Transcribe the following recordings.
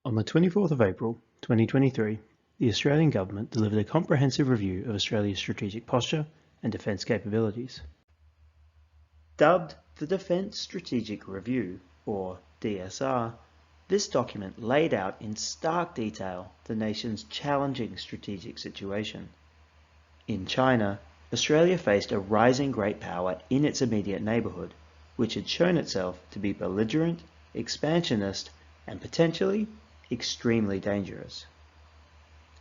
On the 24th of April 2023, the Australian Government delivered a comprehensive review of Australia's strategic posture and defence capabilities. Dubbed the Defence Strategic Review, or DSR, this document laid out in stark detail the nation's challenging strategic situation. In China, Australia faced a rising great power in its immediate neighbourhood, which had shown itself to be belligerent, expansionist, and potentially extremely dangerous.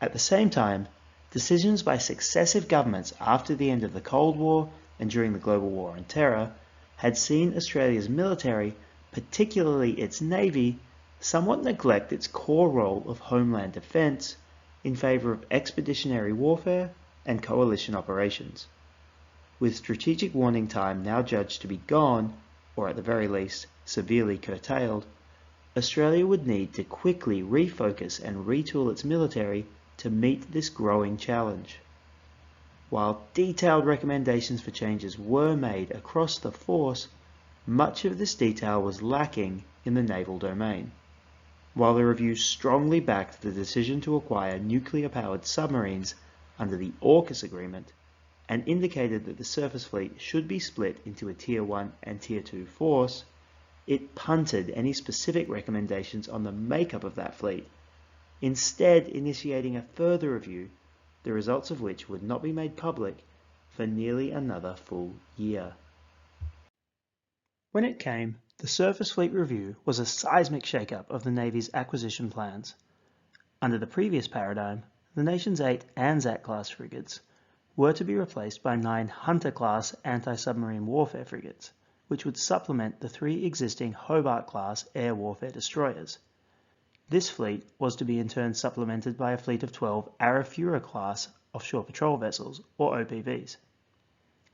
At the same time, decisions by successive governments after the end of the Cold War and during the global war on terror had seen Australia's military, particularly its navy, somewhat neglect its core role of homeland defence in favour of expeditionary warfare and coalition operations. With strategic warning time now judged to be gone, or at the very least severely curtailed, Australia would need to quickly refocus and retool its military to meet this growing challenge. While detailed recommendations for changes were made across the force, much of this detail was lacking in the naval domain. While the review strongly backed the decision to acquire nuclear-powered submarines under the AUKUS agreement and indicated that the surface fleet should be split into a Tier 1 and Tier 2 force, it punted any specific recommendations on the makeup of that fleet, instead initiating a further review, the results of which would not be made public for nearly another full year. When it came, the Surface Fleet Review was a seismic shake-up of the Navy's acquisition plans. Under the previous paradigm, the nation's 8 Anzac-class frigates were to be replaced by 9 Hunter-class anti-submarine warfare frigates, which would supplement the 3 existing Hobart-class air warfare destroyers. This fleet was to be in turn supplemented by a fleet of 12 Arafura-class offshore patrol vessels, or OPVs.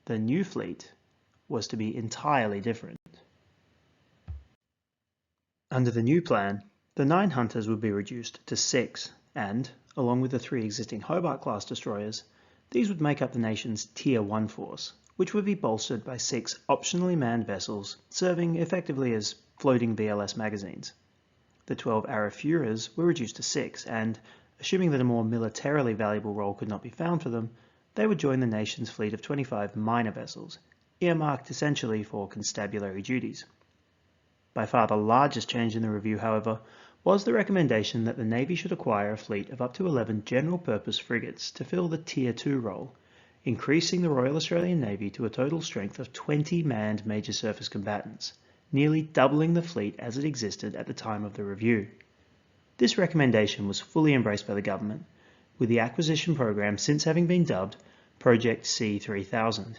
The new fleet was to be entirely different. Under the new plan, the 9 Hunters would be reduced to 6, and, along with the 3 existing Hobart-class destroyers, these would make up the nation's Tier 1 force, which would be bolstered by 6 optionally manned vessels serving effectively as floating VLS magazines. The 12 Arafuras were reduced to 6 and, assuming that a more militarily valuable role could not be found for them, they would join the nation's fleet of 25 minor vessels, earmarked essentially for constabulary duties. By far the largest change in the review, however, was the recommendation that the Navy should acquire a fleet of up to 11 general-purpose frigates to fill the Tier 2 role, increasing the Royal Australian Navy to a total strength of 20 manned major surface combatants, nearly doubling the fleet as it existed at the time of the review. This recommendation was fully embraced by the government, with the acquisition program since having been dubbed Project C3000.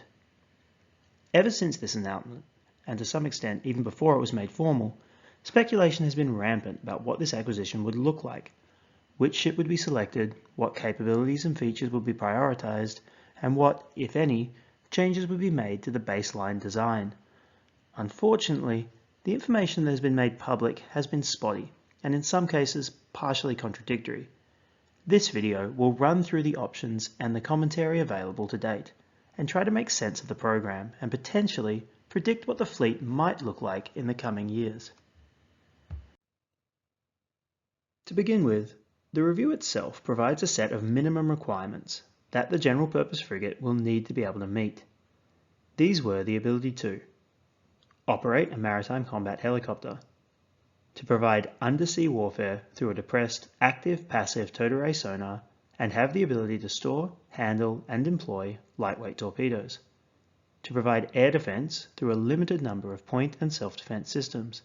Ever since this announcement, and to some extent even before it was made formal, speculation has been rampant about what this acquisition would look like, which ship would be selected, what capabilities and features would be prioritised, and what, if any, changes would be made to the baseline design. Unfortunately, the information that has been made public has been spotty, and in some cases partially contradictory. This video will run through the options and the commentary available to date, and try to make sense of the program and potentially predict what the fleet might look like in the coming years. To begin with, the review itself provides a set of minimum requirements that the general-purpose frigate will need to be able to meet. These were the ability to operate a maritime combat helicopter, to provide undersea warfare through a depressed active-passive towed array sonar, and have the ability to store, handle, and employ lightweight torpedoes, to provide air defence through a limited number of point and self-defence systems,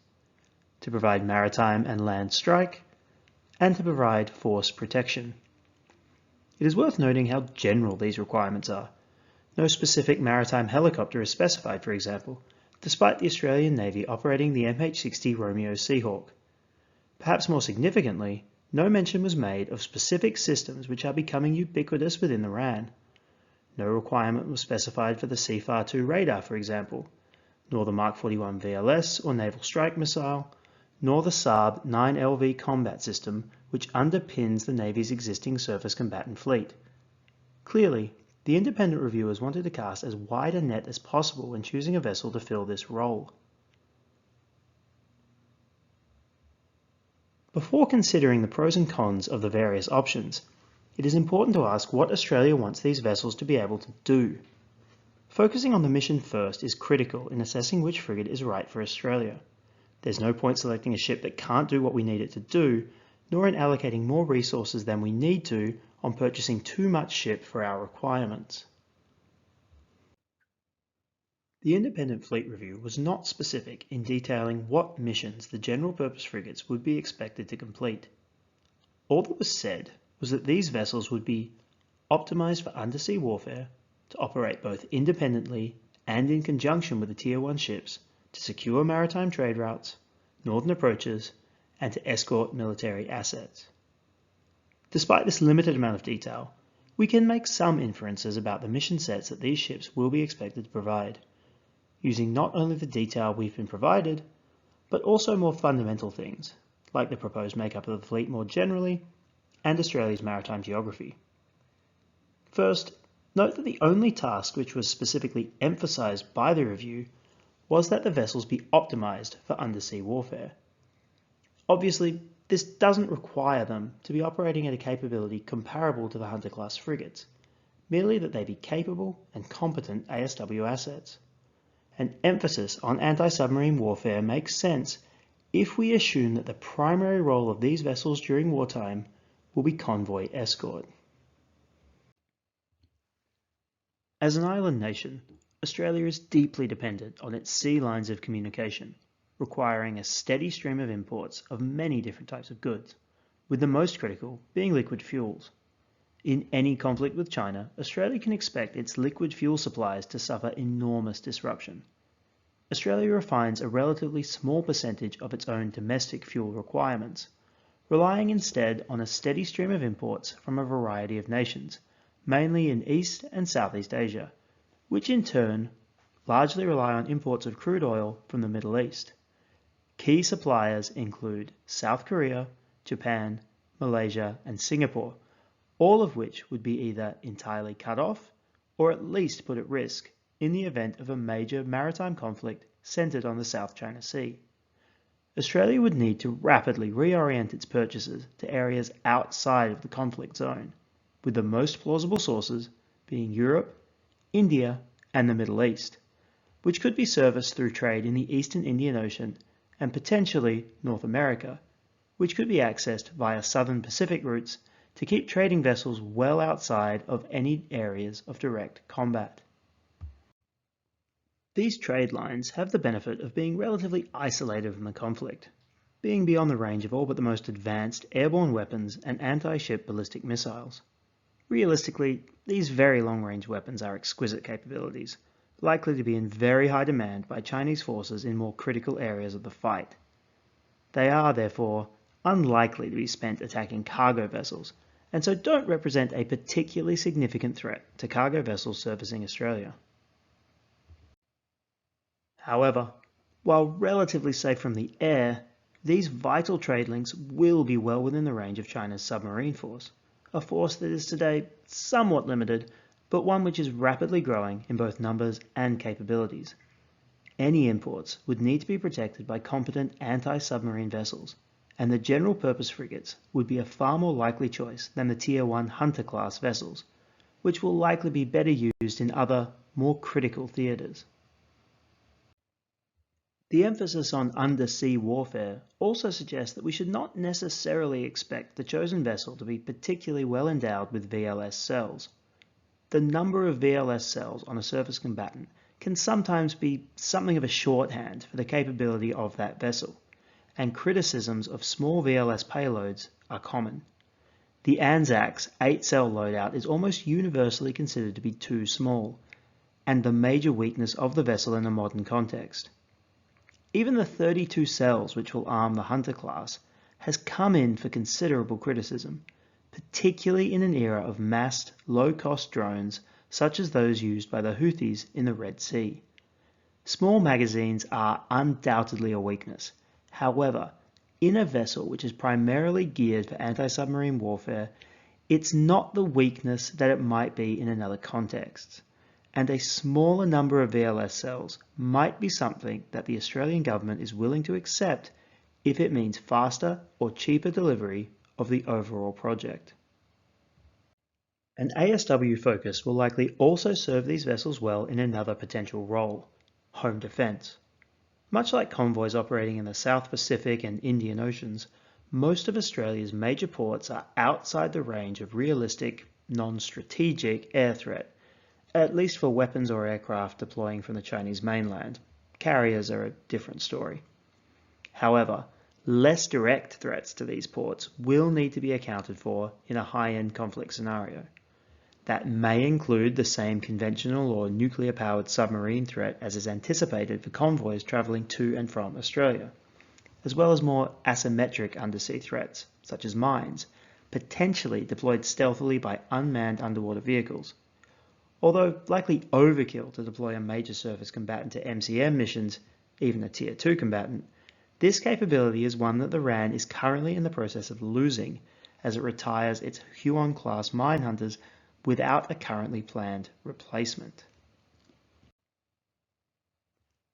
to provide maritime and land strike, and to provide force protection. It is worth noting how general these requirements are. No specific maritime helicopter is specified, for example, despite the Australian Navy operating the MH-60 Romeo Seahawk. Perhaps more significantly, no mention was made of specific systems which are becoming ubiquitous within the RAN. No requirement was specified for the CFAR-2 radar, for example, nor the Mark 41 VLS or Naval Strike Missile, nor the Saab 9LV combat system which underpins the Navy's existing surface combatant fleet. Clearly, the independent reviewers wanted to cast as wide a net as possible when choosing a vessel to fill this role. Before considering the pros and cons of the various options, it is important to ask what Australia wants these vessels to be able to do. Focusing on the mission first is critical in assessing which frigate is right for Australia. There's no point selecting a ship that can't do what we need it to do, nor in allocating more resources than we need to on purchasing too much ship for our requirements. The Independent Fleet Review was not specific in detailing what missions the general purpose frigates would be expected to complete. All that was said was that these vessels would be optimised for undersea warfare, to operate both independently and in conjunction with the Tier 1 ships to secure maritime trade routes, northern approaches, and to escort military assets. Despite this limited amount of detail, we can make some inferences about the mission sets that these ships will be expected to provide, using not only the detail we've been provided, but also more fundamental things, like the proposed makeup of the fleet more generally, and Australia's maritime geography. First, note that the only task which was specifically emphasised by the review was that the vessels be optimised for undersea warfare. Obviously, this doesn't require them to be operating at a capability comparable to the Hunter-class frigates, merely that they be capable and competent ASW assets. An emphasis on anti-submarine warfare makes sense if we assume that the primary role of these vessels during wartime will be convoy escort. As an island nation, Australia is deeply dependent on its sea lines of communication, requiring a steady stream of imports of many different types of goods, with the most critical being liquid fuels. In any conflict with China, Australia can expect its liquid fuel supplies to suffer enormous disruption. Australia refines a relatively small percentage of its own domestic fuel requirements, relying instead on a steady stream of imports from a variety of nations, mainly in East and Southeast Asia, which in turn largely rely on imports of crude oil from the Middle East. Key suppliers include South Korea, Japan, Malaysia, and Singapore, all of which would be either entirely cut off or at least put at risk in the event of a major maritime conflict centered on the South China Sea. Australia would need to rapidly reorient its purchases to areas outside of the conflict zone, with the most plausible sources being Europe, India, and the Middle East, which could be serviced through trade in the Eastern Indian Ocean and potentially North America, which could be accessed via Southern Pacific routes to keep trading vessels well outside of any areas of direct combat. These trade lines have the benefit of being relatively isolated from the conflict, being beyond the range of all but the most advanced airborne weapons and anti-ship ballistic missiles. Realistically, these very long-range weapons are exquisite capabilities, likely to be in very high demand by Chinese forces in more critical areas of the fight. They are, therefore, unlikely to be spent attacking cargo vessels, and so don't represent a particularly significant threat to cargo vessels servicing Australia. However, while relatively safe from the air, these vital trade links will be well within the range of China's submarine force, a force that is today somewhat limited, but one which is rapidly growing in both numbers and capabilities. Any imports would need to be protected by competent anti-submarine vessels, and the general-purpose frigates would be a far more likely choice than the Tier 1 Hunter-class vessels, which will likely be better used in other, more critical theatres. The emphasis on undersea warfare also suggests that we should not necessarily expect the chosen vessel to be particularly well endowed with VLS cells. The number of VLS cells on a surface combatant can sometimes be something of a shorthand for the capability of that vessel, and criticisms of small VLS payloads are common. The Anzac's 8-cell loadout is almost universally considered to be too small, and the major weakness of the vessel in a modern context. Even the 32 cells which will arm the Hunter class has come in for considerable criticism, particularly in an era of massed, low-cost drones such as those used by the Houthis in the Red Sea. Small magazines are undoubtedly a weakness. However, in a vessel which is primarily geared for anti-submarine warfare, it's not the weakness that it might be in another context, and a smaller number of VLS cells might be something that the Australian government is willing to accept if it means faster or cheaper delivery of the overall project. An ASW focus will likely also serve these vessels well in another potential role, home defence. Much like convoys operating in the South Pacific and Indian Oceans, most of Australia's major ports are outside the range of realistic, non-strategic air threat, at least for weapons or aircraft deploying from the Chinese mainland. Carriers are a different story. However, less direct threats to these ports will need to be accounted for in a high-end conflict scenario. That may include the same conventional or nuclear-powered submarine threat as is anticipated for convoys travelling to and from Australia, as well as more asymmetric undersea threats, such as mines, potentially deployed stealthily by unmanned underwater vehicles. Although likely overkill to deploy a major surface combatant to MCM missions, even a Tier 2 combatant, this capability is one that the RAN is currently in the process of losing as it retires its Huon-class mine hunters without a currently planned replacement.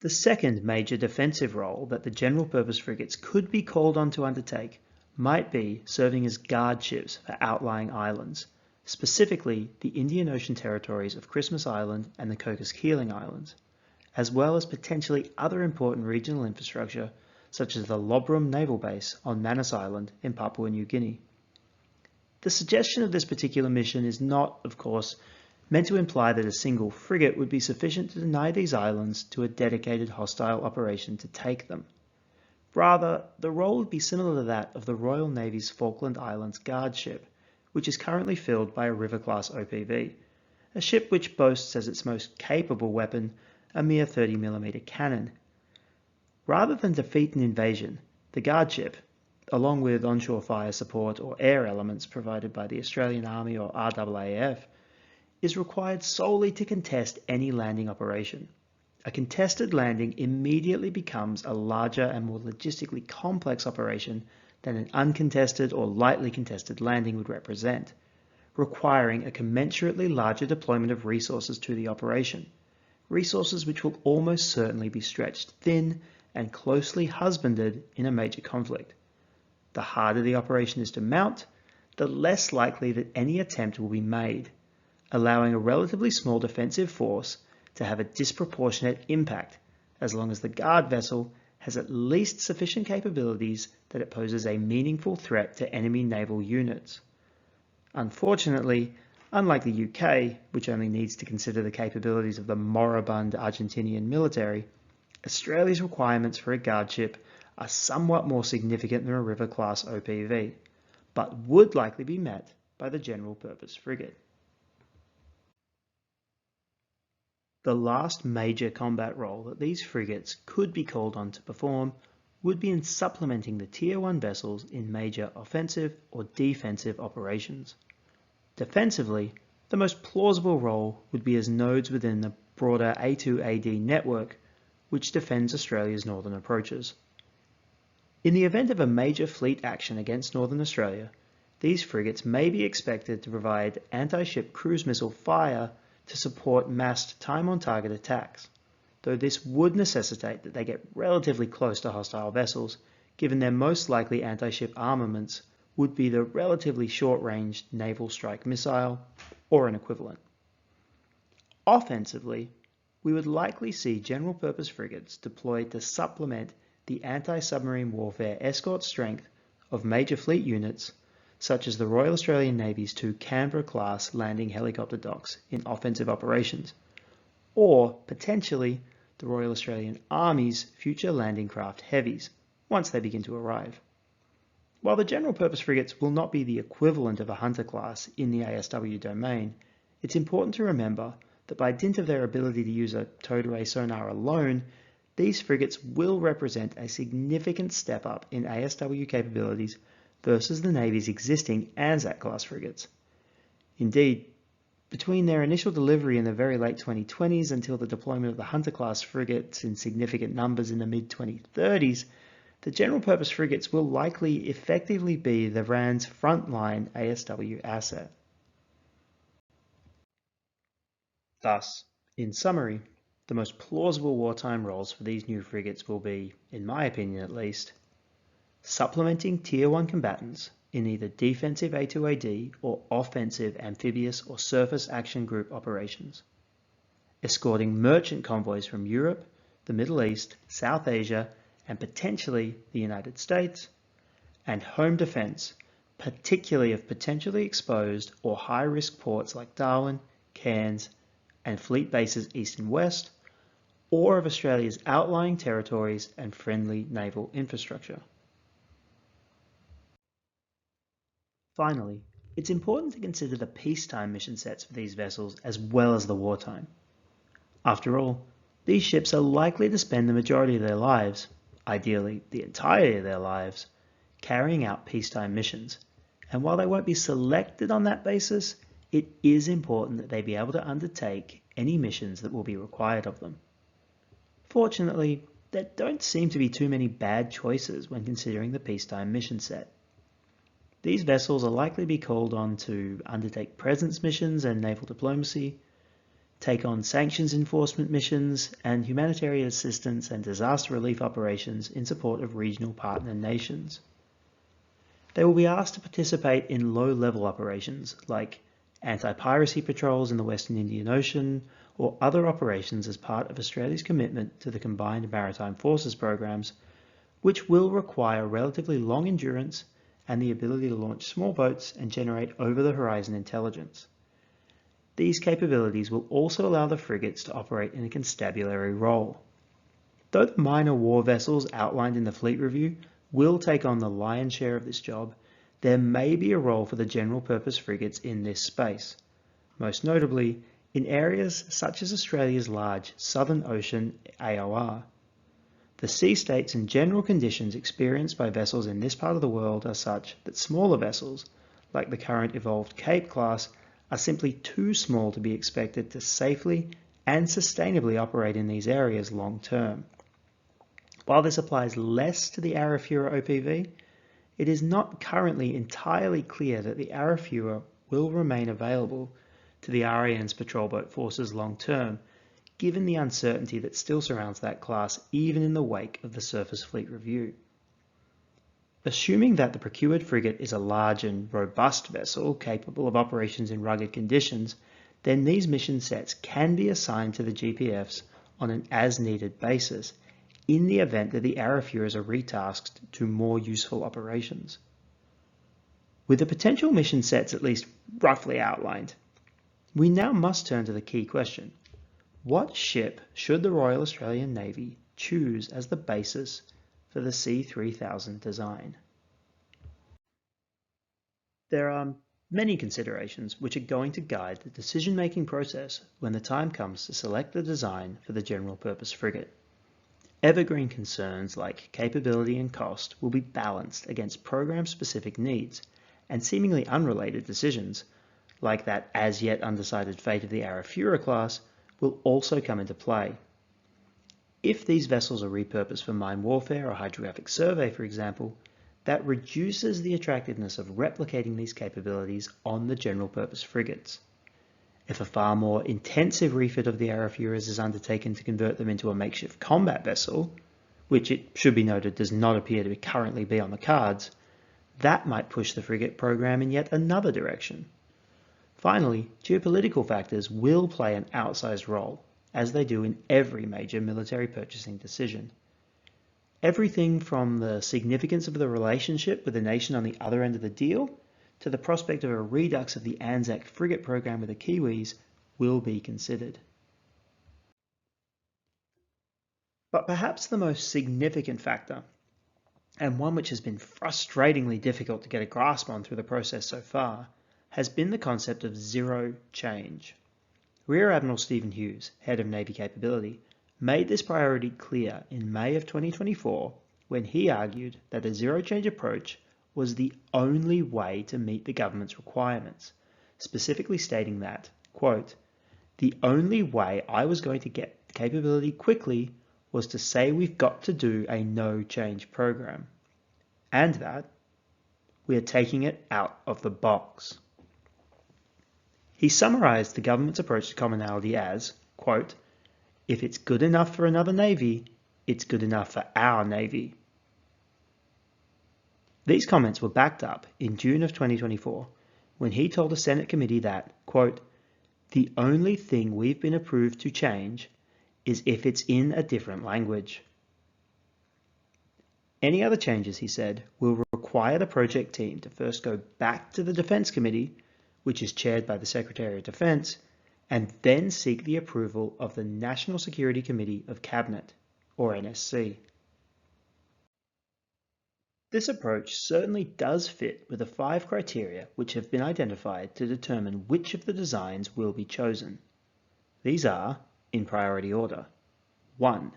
The second major defensive role that the general-purpose frigates could be called on to undertake might be serving as guard ships for outlying islands, specifically the Indian Ocean territories of Christmas Island and the Cocos-Keeling Islands, as well as potentially other important regional infrastructure such as the Lobrum Naval Base on Manus Island in Papua New Guinea. The suggestion of this particular mission is not, of course, meant to imply that a single frigate would be sufficient to deny these islands to a dedicated hostile operation to take them. Rather, the role would be similar to that of the Royal Navy's Falkland Islands Guard ship, which is currently filled by a River-class OPV, a ship which boasts as its most capable weapon a mere 30mm cannon. Rather than defeat an invasion, the Guard ship, along with onshore fire support or air elements provided by the Australian Army or RAAF, is required solely to contest any landing operation. A contested landing immediately becomes a larger and more logistically complex operation than an uncontested or lightly contested landing would represent, requiring a commensurately larger deployment of resources to the operation, resources which will almost certainly be stretched thin and closely husbanded in a major conflict. The harder the operation is to mount, the less likely that any attempt will be made, allowing a relatively small defensive force to have a disproportionate impact as long as the guard vessel has at least sufficient capabilities that it poses a meaningful threat to enemy naval units. Unfortunately, unlike the UK, which only needs to consider the capabilities of the moribund Argentinian military, Australia's requirements for a guard ship are somewhat more significant than a River-class OPV, but would likely be met by the general-purpose frigate. The last major combat role that these frigates could be called on to perform would be in supplementing the Tier 1 vessels in major offensive or defensive operations. Defensively, the most plausible role would be as nodes within the broader A2AD network, which defends Australia's northern approaches. In the event of a major fleet action against Northern Australia, these frigates may be expected to provide anti-ship cruise missile fire to support massed time-on-target attacks, though this would necessitate that they get relatively close to hostile vessels, given their most likely anti-ship armaments would be the relatively short-range naval strike missile or an equivalent. Offensively, we would likely see general-purpose frigates deployed to supplement the anti-submarine warfare escort strength of major fleet units such as the Royal Australian Navy's 2 Canberra-class landing helicopter docks in offensive operations, or potentially the Royal Australian Army's future landing craft heavies once they begin to arrive. While the general-purpose frigates will not be the equivalent of a Hunter class in the ASW domain, it's important to remember that by dint of their ability to use a towed array sonar alone, these frigates will represent a significant step up in ASW capabilities versus the Navy's existing Anzac-class frigates. Indeed, between their initial delivery in the very late 2020s until the deployment of the Hunter-class frigates in significant numbers in the mid-2030s, the general-purpose frigates will likely effectively be the RAN's frontline ASW asset. Thus, in summary, the most plausible wartime roles for these new frigates will be, in my opinion at least, supplementing Tier 1 combatants in either defensive A2AD or offensive amphibious or surface action group operations, escorting merchant convoys from Europe, the Middle East, South Asia, and potentially the United States, and home defence, particularly of potentially exposed or high-risk ports like Darwin, Cairns, and fleet bases east and west, or of Australia's outlying territories and friendly naval infrastructure. Finally, it's important to consider the peacetime mission sets for these vessels as well as the wartime. After all, these ships are likely to spend the majority of their lives, ideally the entirety of their lives, carrying out peacetime missions, and while they won't be selected on that basis, it is important that they be able to undertake any missions that will be required of them. Fortunately, there don't seem to be too many bad choices when considering the peacetime mission set. These vessels are likely to be called on to undertake presence missions and naval diplomacy, take on sanctions enforcement missions, and humanitarian assistance and disaster relief operations in support of regional partner nations. They will be asked to participate in low-level operations like anti-piracy patrols in the Western Indian Ocean or other operations as part of Australia's commitment to the Combined Maritime Forces programs, which will require relatively long endurance and the ability to launch small boats and generate over-the-horizon intelligence. These capabilities will also allow the frigates to operate in a constabulary role. Though the minor war vessels outlined in the fleet review will take on the lion's share of this job, there may be a role for the general-purpose frigates in this space, most notably in areas such as Australia's large Southern Ocean AOR. The sea states and general conditions experienced by vessels in this part of the world are such that smaller vessels, like the current Evolved Cape class, are simply too small to be expected to safely and sustainably operate in these areas long term. While this applies less to the Arafura OPV, it is not currently entirely clear that the Arafura will remain available to the RAN's patrol boat forces long term, given the uncertainty that still surrounds that class even in the wake of the Surface Fleet Review. Assuming that the procured frigate is a large and robust vessel capable of operations in rugged conditions, then these mission sets can be assigned to the GPFs on an as-needed basis in the event that the Arafuras are retasked to more useful operations. With the potential mission sets at least roughly outlined, we now must turn to the key question. What ship should the Royal Australian Navy choose as the basis for the C3000 design? There are many considerations which are going to guide the decision-making process when the time comes to select the design for the general-purpose frigate. Evergreen concerns like capability and cost will be balanced against program-specific needs, and seemingly unrelated decisions, like that as-yet undecided fate of the Arafura class, will also come into play. If these vessels are repurposed for mine warfare or hydrographic survey, for example, that reduces the attractiveness of replicating these capabilities on the general-purpose frigates. If a far more intensive refit of the Arafuras is undertaken to convert them into a makeshift combat vessel, which it should be noted does not appear to currently be on the cards, that might push the frigate program in yet another direction. Finally, geopolitical factors will play an outsized role, as they do in every major military purchasing decision. Everything from the significance of the relationship with the nation on the other end of the deal to the prospect of a redux of the Anzac frigate program with the Kiwis will be considered. But perhaps the most significant factor, and one which has been frustratingly difficult to get a grasp on through the process so far, has been the concept of zero change. Rear Admiral Stephen Hughes, head of Navy Capability, made this priority clear in May of 2024 when he argued that a zero-change approach was the only way to meet the government's requirements, specifically stating that, quote, "The only way I was going to get capability quickly was to say we've got to do a no-change program, and that we are taking it out of the box." He summarized the government's approach to commonality as, quote, "If it's good enough for another navy, it's good enough for our navy." These comments were backed up in June of 2024 when he told a Senate committee that, quote, "The only thing we've been approved to change is if it's in a different language." Any other changes, he said, will require the project team to first go back to the Defence Committee, which is chaired by the Secretary of Defence, and then seek the approval of the National Security Committee of Cabinet, or NSC. This approach certainly does fit with the 5 criteria which have been identified to determine which of the designs will be chosen. These are, in priority order: 1.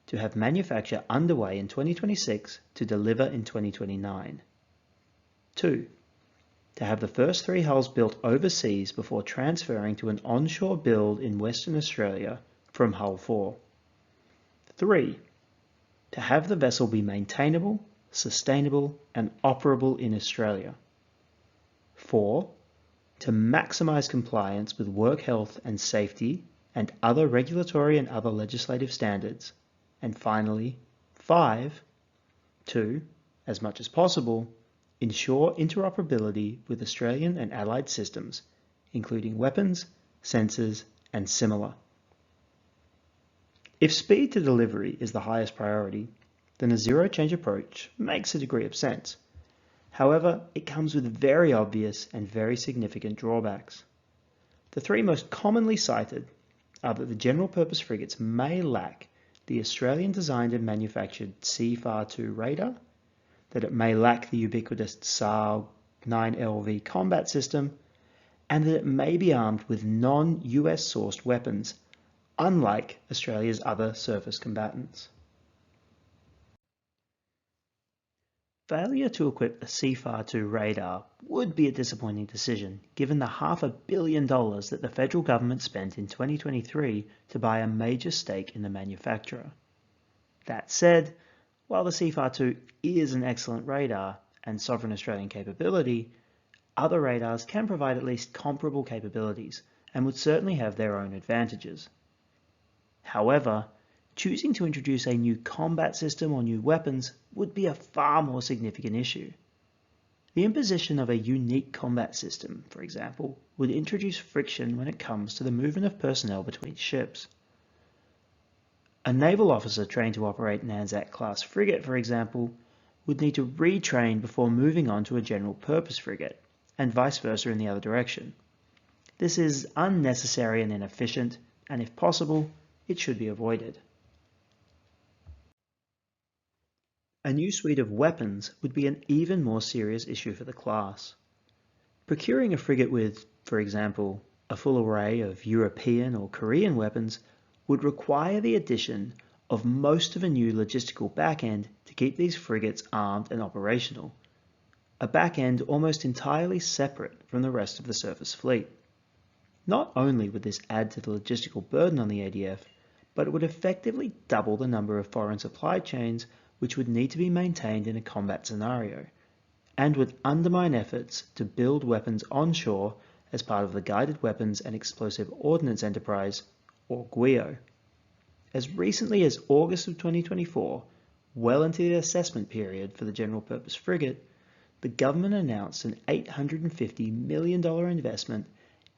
To have manufacture underway in 2026 to deliver in 2029. 2. To have the first 3 hulls built overseas before transferring to an onshore build in Western Australia from Hull 4. 3. To have the vessel be maintainable, sustainable and operable in Australia. 4. To maximise compliance with work health and safety and other regulatory and other legislative standards. And finally, 5. To, as much as possible, ensure interoperability with Australian and allied systems, including weapons, sensors, and similar. If speed to delivery is the highest priority, then a zero-change approach makes a degree of sense. However, it comes with very obvious and very significant drawbacks. The 3 most commonly cited are that the general-purpose frigates may lack the Australian-designed and manufactured CFAR-2 radar, that it may lack the ubiquitous SAR 9LV combat system, and that it may be armed with non-US sourced weapons, unlike Australia's other surface combatants. Failure to equip a CFAR-2 radar would be a disappointing decision, given the $500 million that the federal government spent in 2023 to buy a major stake in the manufacturer. That said, while the CFAR-2 is an excellent radar and sovereign Australian capability, other radars can provide at least comparable capabilities and would certainly have their own advantages. However, choosing to introduce a new combat system or new weapons would be a far more significant issue. The imposition of a unique combat system, for example, would introduce friction when it comes to the movement of personnel between ships. A naval officer trained to operate an Anzac-class frigate, for example, would need to retrain before moving on to a general-purpose frigate, and vice versa in the other direction. This is unnecessary and inefficient, and if possible, it should be avoided. A new suite of weapons would be an even more serious issue for the class. Procuring a frigate with, for example, a full array of European or Korean weapons would require the addition of most of a new logistical back-end to keep these frigates armed and operational, a back-end almost entirely separate from the rest of the surface fleet. Not only would this add to the logistical burden on the ADF, but it would effectively double the number of foreign supply chains which would need to be maintained in a combat scenario, and would undermine efforts to build weapons onshore as part of the Guided Weapons and Explosive Ordnance Enterprise, or GWEO. As recently as August of 2024, well into the assessment period for the general-purpose frigate, the government announced an $850 million investment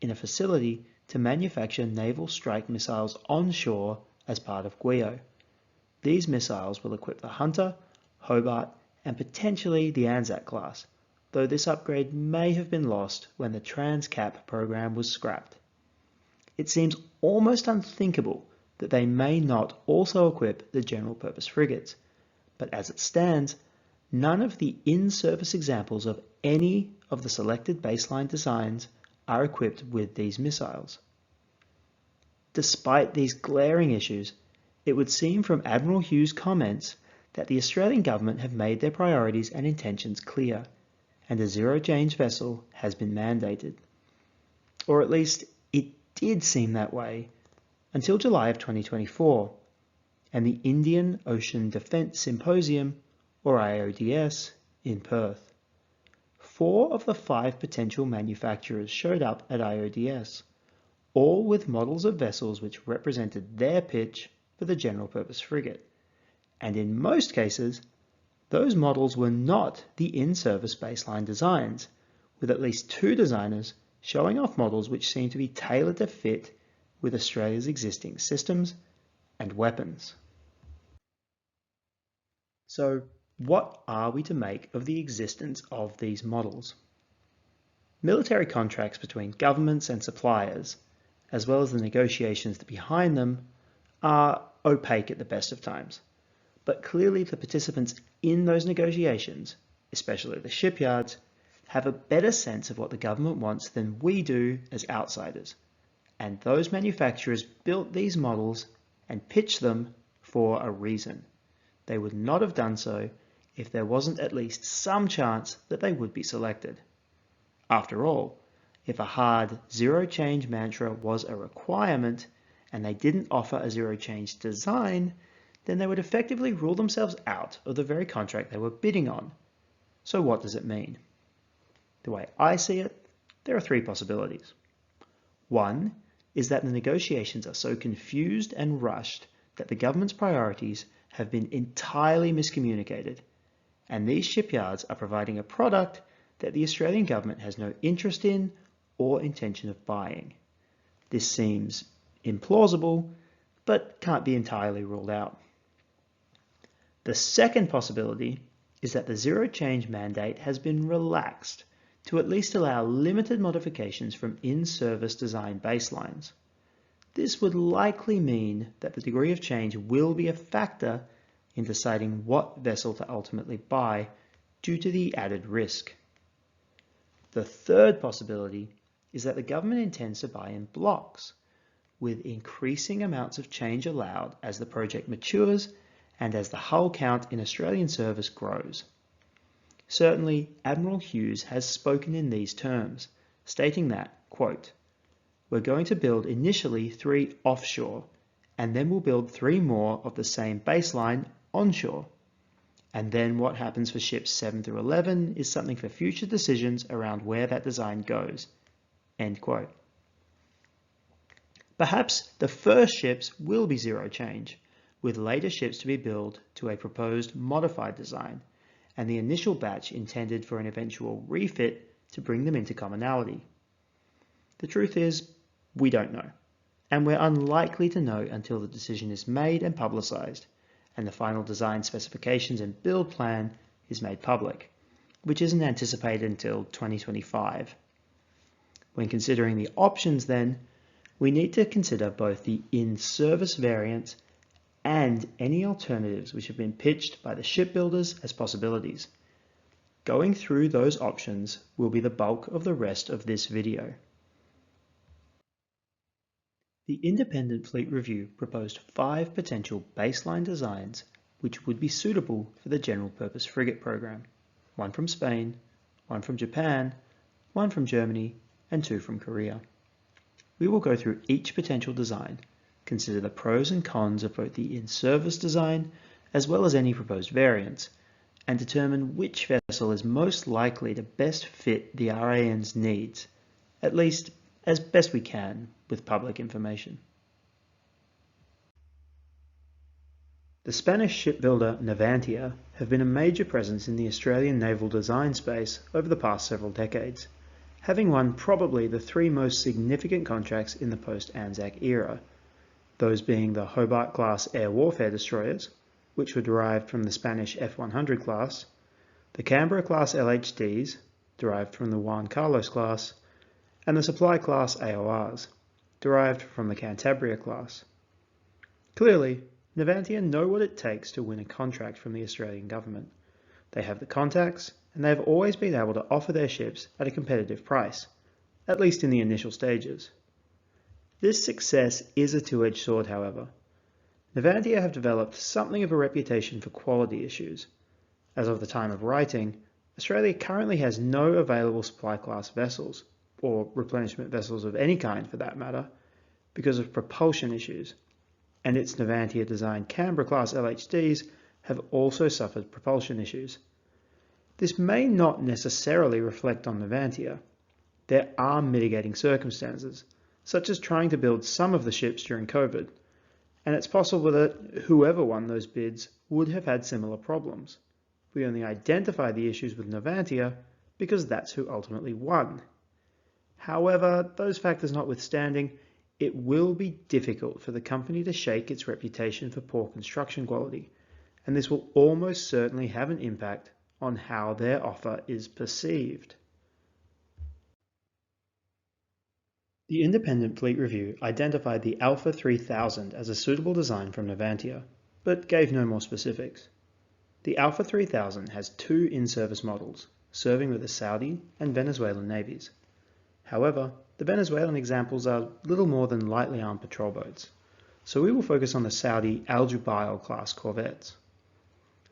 in a facility to manufacture naval strike missiles onshore as part of GWEO. These missiles will equip the Hunter, Hobart, and potentially the Anzac class, though this upgrade may have been lost when the Trans-Cap program was scrapped. It seems almost unthinkable that they may not also equip the general-purpose frigates, but as it stands, none of the in-service examples of any of the selected baseline designs are equipped with these missiles. Despite these glaring issues, it would seem from Admiral Hughes' comments that the Australian government have made their priorities and intentions clear, and a zero-change vessel has been mandated. Or at least, it did seem that way until July of 2024, and the Indian Ocean Defence Symposium, or IODS, in Perth. 4 of the 5 potential manufacturers showed up at IODS, all with models of vessels which represented their pitch for the general-purpose frigate, and in most cases, those models were not the in-service baseline designs, with at least 2 designers showing off models which seem to be tailored to fit with Australia's existing systems and weapons. So, what are we to make of the existence of these models? Military contracts between governments and suppliers, as well as the negotiations behind them, are opaque at the best of times. But clearly the participants in those negotiations, especially the shipyards, have a better sense of what the government wants than we do as outsiders. And those manufacturers built these models and pitched them for a reason. They would not have done so if there wasn't at least some chance that they would be selected. After all, if a hard zero-change mantra was a requirement and they didn't offer a zero-change design, then they would effectively rule themselves out of the very contract they were bidding on. So what does it mean? The way I see it, there are 3 possibilities. One is that the negotiations are so confused and rushed that the government's priorities have been entirely miscommunicated, and these shipyards are providing a product that the Australian government has no interest in or intention of buying. This seems implausible, but can't be entirely ruled out. The second possibility is that the zero-change mandate has been relaxed to at least allow limited modifications from in-service design baselines. This would likely mean that the degree of change will be a factor in deciding what vessel to ultimately buy due to the added risk. The third possibility is that the government intends to buy in blocks, with increasing amounts of change allowed as the project matures and as the hull count in Australian service grows. Certainly, Admiral Hughes has spoken in these terms, stating that, quote, "We're going to build initially 3 offshore, and then we'll build 3 more of the same baseline onshore. And then what happens for ships 7 through 11 is something for future decisions around where that design goes." End quote. Perhaps the first ships will be zero change, with later ships to be built to a proposed modified design, and the initial batch intended for an eventual refit to bring them into commonality. The truth is, we don't know, and we're unlikely to know until the decision is made and publicised, and the final design specifications and build plan is made public, which isn't anticipated until 2025. When considering the options then, we need to consider both the in-service variants and any alternatives which have been pitched by the shipbuilders as possibilities. Going through those options will be the bulk of the rest of this video. The Independent Fleet Review proposed 5 potential baseline designs which would be suitable for the General Purpose Frigate program, 1 from Spain, 1 from Japan, 1 from Germany, and 2 from Korea. We will go through each potential design, consider the pros and cons of both the in-service design as well as any proposed variants, and determine which vessel is most likely to best fit the RAN's needs, at least as best we can with public information. The Spanish shipbuilder Navantia have been a major presence in the Australian naval design space over the past several decades, having won probably the 3 most significant contracts in the post-Anzac era, those being the Hobart-class air warfare destroyers, which were derived from the Spanish F-100 class, the Canberra-class LHDs, derived from the Juan Carlos class, and the Supply-class AORs, derived from the Cantabria class. Clearly, Navantia know what it takes to win a contract from the Australian government. They have the contacts, and they have always been able to offer their ships at a competitive price, at least in the initial stages. This success is a two-edged sword, however. Navantia have developed something of a reputation for quality issues. As of the time of writing, Australia currently has no available supply-class vessels, or replenishment vessels of any kind for that matter, because of propulsion issues, and its Navantia-designed Canberra-class LHDs have also suffered propulsion issues. This may not necessarily reflect on Navantia. There are mitigating circumstances, such as trying to build some of the ships during COVID, and it's possible that whoever won those bids would have had similar problems. We only identified the issues with Navantia because that's who ultimately won. However, those factors notwithstanding, it will be difficult for the company to shake its reputation for poor construction quality, and this will almost certainly have an impact on how their offer is perceived. The independent fleet review identified the ALFA 3000 as a suitable design from Navantia, but gave no more specifics. The ALFA 3000 has two in-service models, serving with the Saudi and Venezuelan navies. However, the Venezuelan examples are little more than lightly armed patrol boats, so we will focus on the Saudi Al Jubail class corvettes.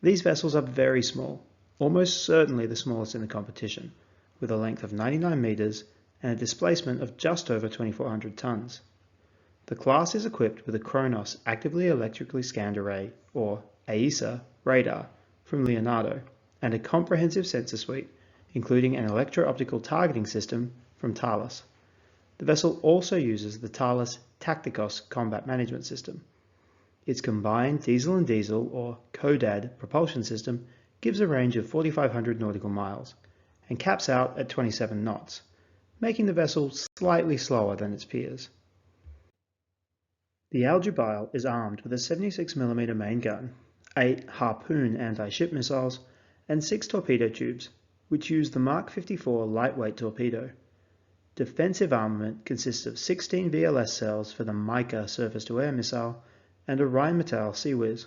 These vessels are very small, almost certainly the smallest in the competition, with a length of 99 metres and a displacement of just over 2,400 tonnes. The class is equipped with a Kronos actively electrically scanned array, or AESA, radar from Leonardo, and a comprehensive sensor suite, including an electro-optical targeting system from Thales. The vessel also uses the Thales Tacticos combat management system. Its combined diesel and diesel, or CODAD, propulsion system gives a range of 4,500 nautical miles and caps out at 27 knots, making the vessel slightly slower than its peers. The Al Jubail is armed with a 76mm main gun, 8 Harpoon anti-ship missiles, and 6 torpedo tubes, which use the Mark 54 lightweight torpedo. Defensive armament consists of 16 VLS cells for the Mica surface-to-air missile and a Rheinmetall Sea Whiz.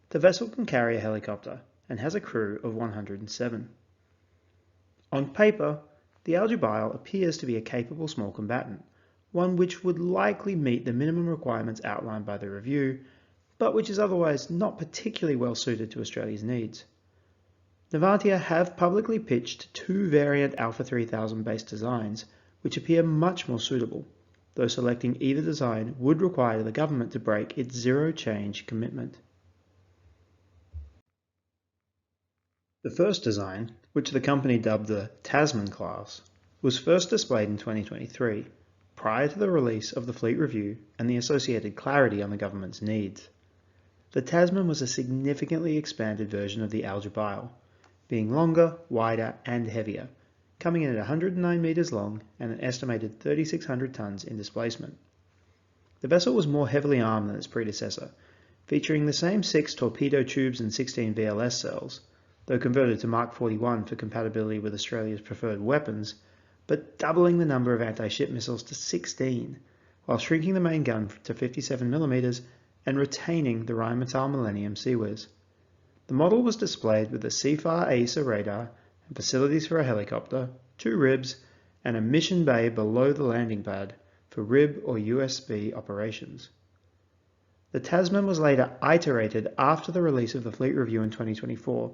The vessel can carry a helicopter and has a crew of 107. On paper, the Al Jubail appears to be a capable small combatant, one which would likely meet the minimum requirements outlined by the review, but which is otherwise not particularly well suited to Australia's needs. Navantia have publicly pitched two variant ALFA 3000 based designs, which appear much more suitable, though selecting either design would require the government to break its zero-change commitment. The first design, which the company dubbed the Tasman class, was first displayed in 2023, prior to the release of the fleet review and the associated clarity on the government's needs. The Tasman was a significantly expanded version of the Al Jubail, being longer, wider, and heavier, coming in at 109 metres long and an estimated 3,600 tonnes in displacement. The vessel was more heavily armed than its predecessor, featuring the same 6 torpedo tubes and 16 VLS cells, though converted to Mark 41 for compatibility with Australia's preferred weapons, but doubling the number of anti-ship missiles to 16, while shrinking the main gun to 57mm and retaining the Rheinmetall Millennium Sea Whiz. The model was displayed with a CFAR AESA radar and facilities for a helicopter, 2 ribs, and a mission bay below the landing pad for RIB or USB operations. The Tasman was later iterated after the release of the fleet review in 2024,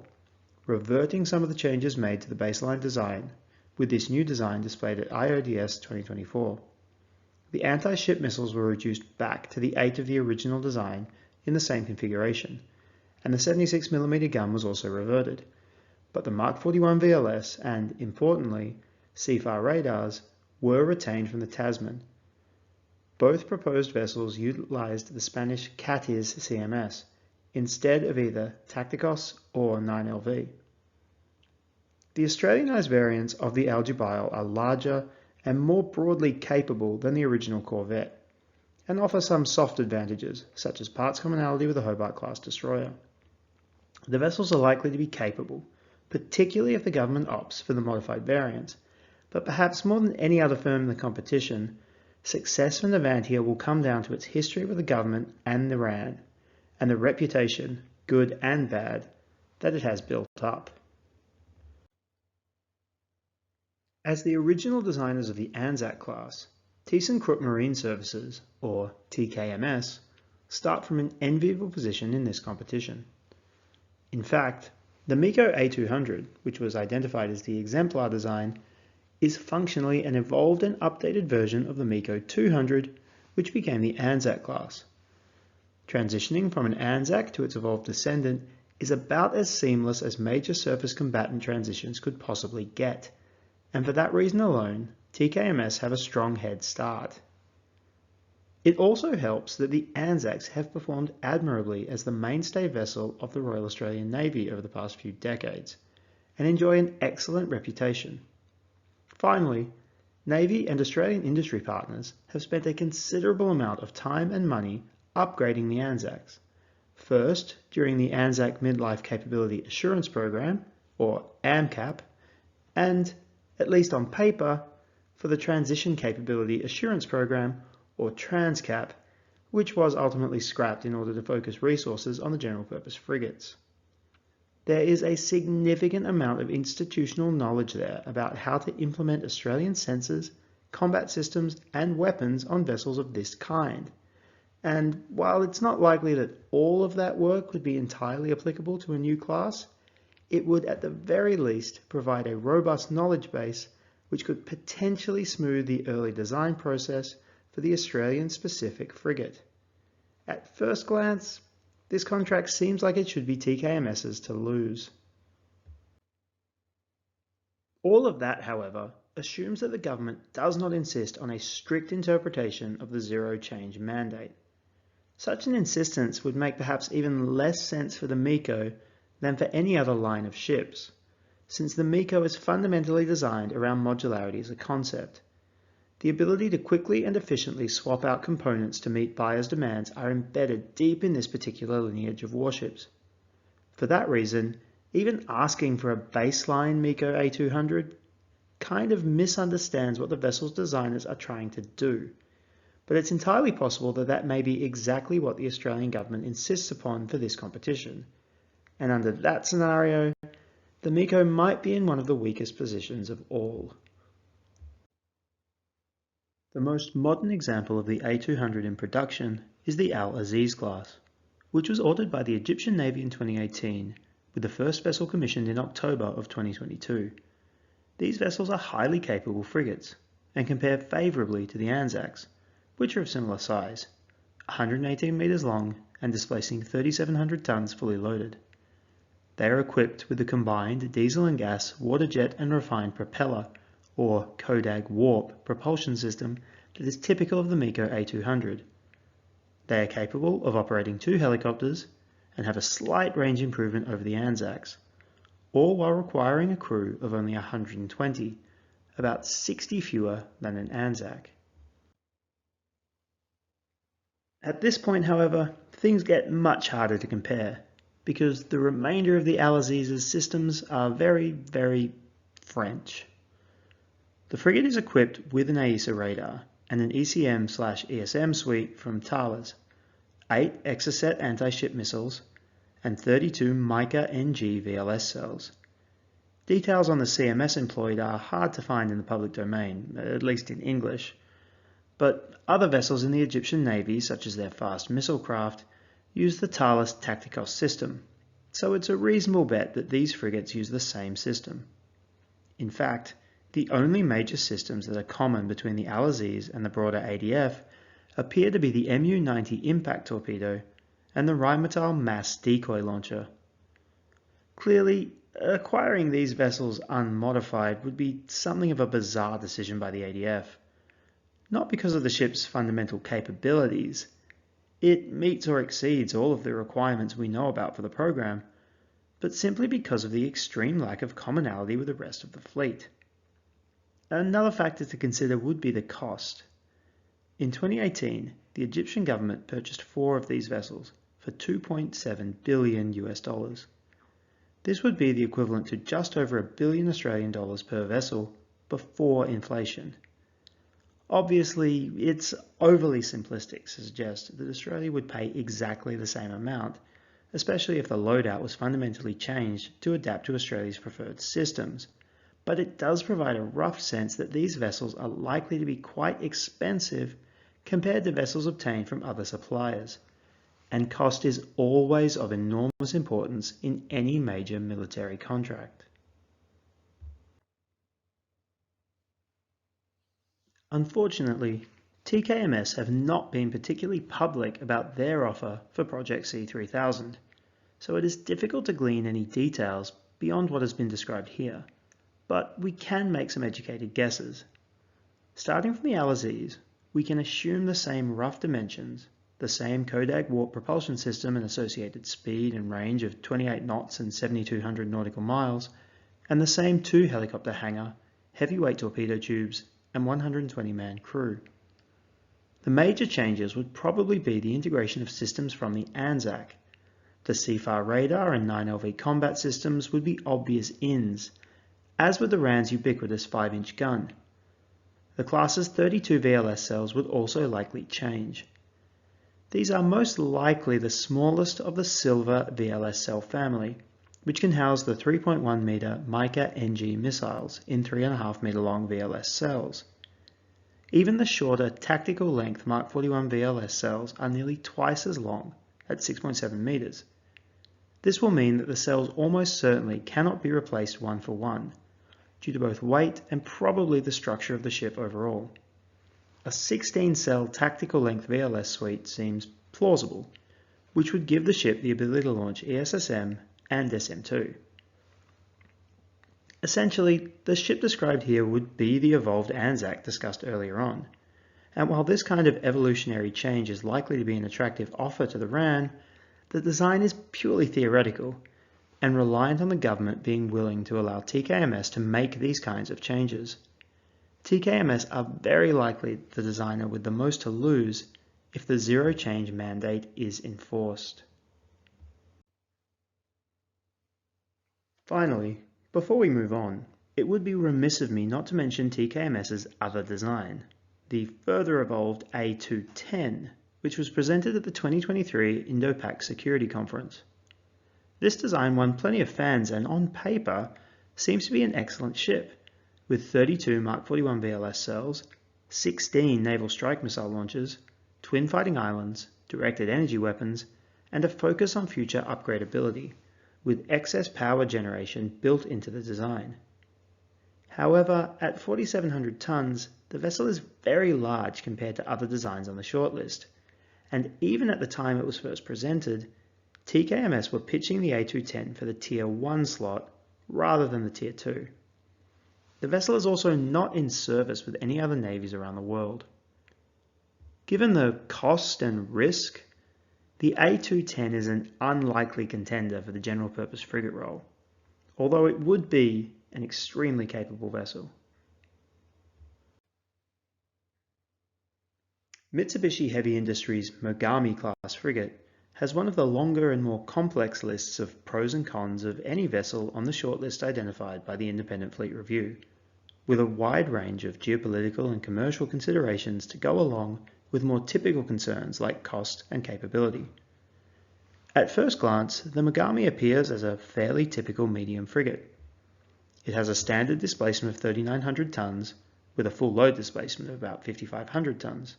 reverting some of the changes made to the baseline design, with this new design displayed at IODS 2024. The anti-ship missiles were reduced back to the 8 of the original design in the same configuration, and the 76mm gun was also reverted, but the Mark 41 VLS and, importantly, CFAR radars were retained from the Tasman. Both proposed vessels utilized the Spanish CATIS CMS, instead of either Tacticos or 9LV. The Australianised variants of the Al Jubail are larger and more broadly capable than the original corvette, and offer some soft advantages, such as parts commonality with a Hobart-class destroyer. The vessels are likely to be capable, particularly if the government opts for the modified variant, but perhaps more than any other firm in the competition, success for Navantia will come down to its history with the government and the RAN, and the reputation, good and bad, that it has built up. As the original designers of the Anzac class, ThyssenKrupp Marine Services, or TKMS, start from an enviable position in this competition. In fact, the MEKO A200, which was identified as the exemplar design, is functionally an evolved and updated version of the MEKO 200, which became the Anzac class. Transitioning from an Anzac to its evolved descendant is about as seamless as major surface combatant transitions could possibly get, and for that reason alone, TKMS have a strong head start. It also helps that the Anzacs have performed admirably as the mainstay vessel of the Royal Australian Navy over the past few decades, and enjoy an excellent reputation. Finally, Navy and Australian industry partners have spent a considerable amount of time and money upgrading the Anzacs. First, during the Anzac Midlife Capability Assurance Program, or AMCAP, and, at least on paper, for the Transition Capability Assurance Program, or TransCap, which was ultimately scrapped in order to focus resources on the general purpose frigates. There is a significant amount of institutional knowledge there about how to implement Australian sensors, combat systems, and weapons on vessels of this kind. And while it's not likely that all of that work would be entirely applicable to a new class, it would at the very least provide a robust knowledge base which could potentially smooth the early design process for the Australian-specific frigate. At first glance, this contract seems like it should be TKMS's to lose. All of that, however, assumes that the government does not insist on a strict interpretation of the zero change mandate. Such an insistence would make perhaps even less sense for the MEKO than for any other line of ships, since the MEKO is fundamentally designed around modularity as a concept. The ability to quickly and efficiently swap out components to meet buyers' demands are embedded deep in this particular lineage of warships. For that reason, even asking for a baseline MEKO A200 kind of misunderstands what the vessel's designers are trying to do. But it's entirely possible that that may be exactly what the Australian government insists upon for this competition. And under that scenario, the MEKO might be in one of the weakest positions of all. The most modern example of the A200 in production is the Al-Aziz class, which was ordered by the Egyptian Navy in 2018, with the first vessel commissioned in October of 2022. These vessels are highly capable frigates, and compare favourably to the Anzacs, which are of similar size, 118 metres long and displacing 3,700 tonnes fully loaded. They are equipped with the combined diesel and gas, water jet and refined propeller, or Kodag warp propulsion system that is typical of the MEKO A200. They are capable of operating 2 helicopters and have a slight range improvement over the Anzacs, all while requiring a crew of only 120, about 60 fewer than an Anzac. At this point, however, things get much harder to compare, because the remainder of the Al-Aziz's systems are very, very French. The frigate is equipped with an AESA radar and an ECM/ESM suite from Thales, 8 Exocet anti-ship missiles, and 32 Mica NG VLS cells. Details on the CMS employed are hard to find in the public domain, at least in English, but other vessels in the Egyptian Navy, such as their fast missile craft, use the Thales Tacticos system, so it's a reasonable bet that these frigates use the same system. In fact, the only major systems that are common between the Al-Aziz and the broader ADF appear to be the Mu-90 impact torpedo and the Rheinmetall mass decoy launcher. Clearly, acquiring these vessels unmodified would be something of a bizarre decision by the ADF. Not because of the ship's fundamental capabilities. It meets or exceeds all of the requirements we know about for the program, but simply because of the extreme lack of commonality with the rest of the fleet. Another factor to consider would be the cost. In 2018, the Egyptian government purchased 4 of these vessels for $2.7 billion. This would be the equivalent to just over $1 billion Australian dollars per vessel before inflation. Obviously, it's overly simplistic to suggest that Australia would pay exactly the same amount, especially if the loadout was fundamentally changed to adapt to Australia's preferred systems. But it does provide a rough sense that these vessels are likely to be quite expensive compared to vessels obtained from other suppliers, and cost is always of enormous importance in any major military contract. Unfortunately, TKMS have not been particularly public about their offer for Project C3000, so it is difficult to glean any details beyond what has been described here. But we can make some educated guesses. Starting from the Al-Aziz, we can assume the same rough dimensions, the same Kodak warp propulsion system and associated speed and range of 28 knots and 7,200 nautical miles, and the same 2 helicopter hangar, heavyweight torpedo tubes, and 120-man crew. The major changes would probably be the integration of systems from the ANZAC. The CFAR radar and 9LV combat systems would be obvious ins, as would the RAN's ubiquitous 5-inch gun. The class's 32 VLS cells would also likely change. These are most likely the smallest of the silver VLS cell family, which can house the 3.1 meter Mica NG missiles in 3.5 meter long VLS cells. Even the shorter tactical length Mark 41 VLS cells are nearly twice as long, at 6.7 meters. This will mean that the cells almost certainly cannot be replaced one for one, due to both weight and probably the structure of the ship overall. A 16-cell tactical length VLS suite seems plausible, which would give the ship the ability to launch ESSM and SM-2. Essentially, the ship described here would be the evolved ANZAC discussed earlier on, and while this kind of evolutionary change is likely to be an attractive offer to the RAN, the design is purely theoretical and reliant on the government being willing to allow TKMS to make these kinds of changes. TKMS are very likely the designer with the most to lose if the zero change mandate is enforced. Finally, before we move on, it would be remiss of me not to mention TKMS's other design, the further evolved A210, which was presented at the 2023 Indo-Pac Security Conference. This design won plenty of fans and, on paper, seems to be an excellent ship, with 32 Mark 41 VLS cells, 16 naval strike missile launchers, twin fighting islands, directed energy weapons, and a focus on future upgradability, with excess power generation built into the design. However, at 4,700 tons, the vessel is very large compared to other designs on the shortlist, and even at the time it was first presented, TKMS were pitching the A210 for the Tier 1 slot rather than the Tier 2. The vessel is also not in service with any other navies around the world. Given the cost and risk, the A210 is an unlikely contender for the general purpose frigate role, although it would be an extremely capable vessel. Mitsubishi Heavy Industries' Mogami class frigate has one of the longer and more complex lists of pros and cons of any vessel on the shortlist identified by the Independent Fleet Review, with a wide range of geopolitical and commercial considerations to go along with more typical concerns like cost and capability. At first glance, the Mogami appears as a fairly typical medium frigate. It has a standard displacement of 3,900 tons, with a full load displacement of about 5,500 tons.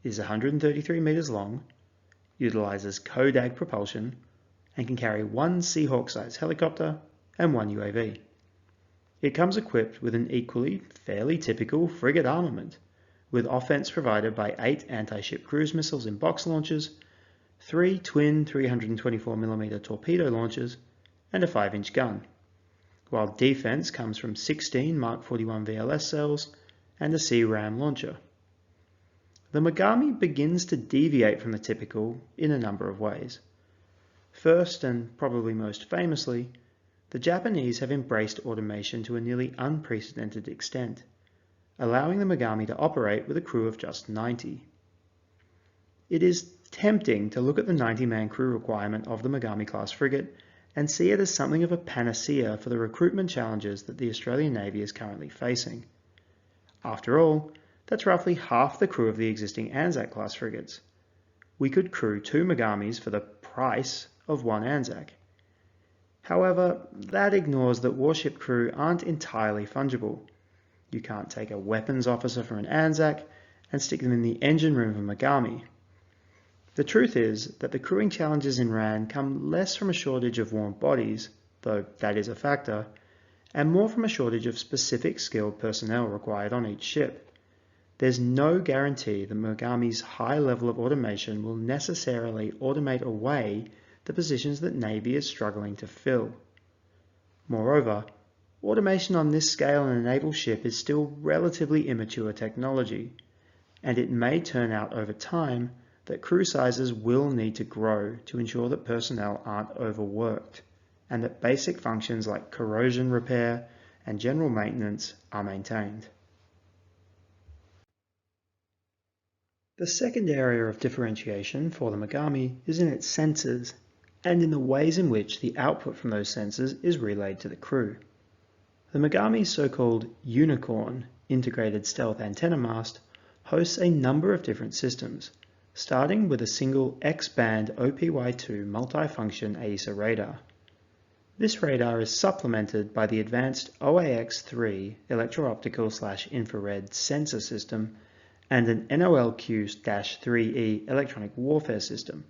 It is 133 meters long, utilizes Kodak propulsion, and can carry one Seahawk-sized helicopter and one UAV. It comes equipped with an equally fairly typical frigate armament, with offense provided by 8 anti-ship cruise missiles in box launchers, 3 twin 324mm torpedo launchers, and a 5-inch gun, while defense comes from 16 Mark 41 VLS cells and a CRAM launcher. The Mogami begins to deviate from the typical in a number of ways. First, and probably most famously, the Japanese have embraced automation to a nearly unprecedented extent, allowing the Mogami to operate with a crew of just 90. It is tempting to look at the 90-man crew requirement of the Mogami-class frigate and see it as something of a panacea for the recruitment challenges that the Australian Navy is currently facing. After all, that's roughly half the crew of the existing ANZAC-class frigates. We could crew 2 Mogamis for the price of 1 ANZAC. However, that ignores that warship crew aren't entirely fungible. You can't take a weapons officer from an ANZAC and stick them in the engine room of a Mogami. The truth is that the crewing challenges in RAN come less from a shortage of warm bodies, though that is a factor, and more from a shortage of specific skilled personnel required on each ship. There's no guarantee that Mogami's high level of automation will necessarily automate away the positions that Navy is struggling to fill. Moreover, automation on this scale in a naval ship is still relatively immature technology, and it may turn out over time that crew sizes will need to grow to ensure that personnel aren't overworked, and that basic functions like corrosion repair and general maintenance are maintained. The second area of differentiation for the Mogami is in its sensors, and in the ways in which the output from those sensors is relayed to the crew. The Mogami's so-called Unicorn integrated stealth antenna mast hosts a number of different systems, starting with a single X-band OPY2 multifunction AESA radar. This radar is supplemented by the advanced OAX-3 electro-optical/infrared sensor system and an NOLQ-3E electronic warfare system,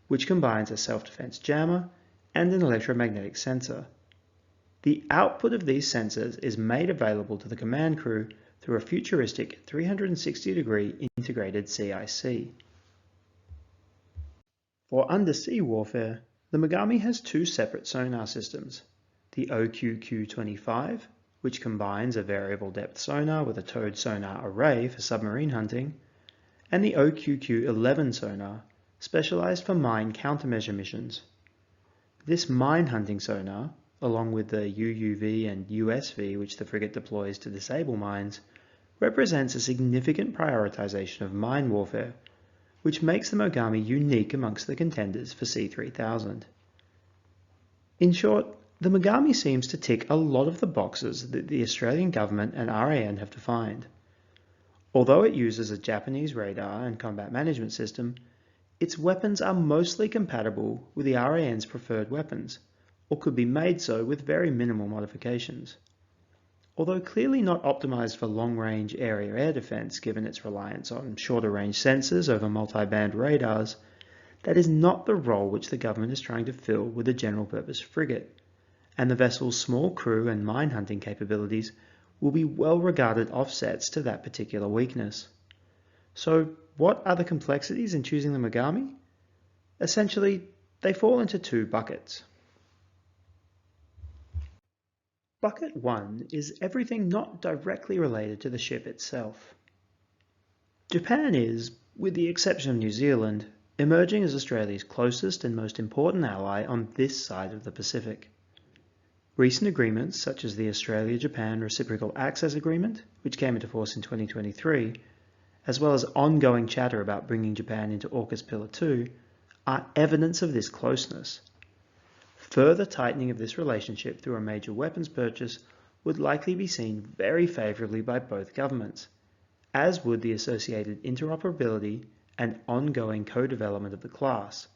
which combines a self-defense jammer and an electromagnetic sensor. The output of these sensors is made available to the command crew through a futuristic 360-degree integrated CIC. For undersea warfare, the Mogami has two separate sonar systems, the OQQ-25, which combines a variable depth sonar with a towed sonar array for submarine hunting, and the OQQ-11 sonar, specialized for mine countermeasure missions. This mine hunting sonar, along with the UUV and USV which the frigate deploys to disable mines, represents a significant prioritization of mine warfare, which makes the Mogami unique amongst the contenders for C-3000. In short, the Mogami seems to tick a lot of the boxes that the Australian government and RAN have defined. Although it uses a Japanese radar and combat management system, its weapons are mostly compatible with the RAN's preferred weapons, or could be made so with very minimal modifications. Although clearly not optimized for long-range area-air defense given its reliance on shorter-range sensors over multi-band radars, that is not the role which the government is trying to fill with a general-purpose frigate, and the vessel's small crew and mine hunting capabilities will be well-regarded offsets to that particular weakness. So what are the complexities in choosing the Mogami? Essentially, they fall into two buckets. Bucket 1 is everything not directly related to the ship itself. Japan is, with the exception of New Zealand, emerging as Australia's closest and most important ally on this side of the Pacific. Recent agreements such as the Australia-Japan Reciprocal Access Agreement, which came into force in 2023, as well as ongoing chatter about bringing Japan into AUKUS Pillar 2, are evidence of this closeness. Further tightening of this relationship through a major weapons purchase would likely be seen very favourably by both governments, as would the associated interoperability and ongoing co-development of the class,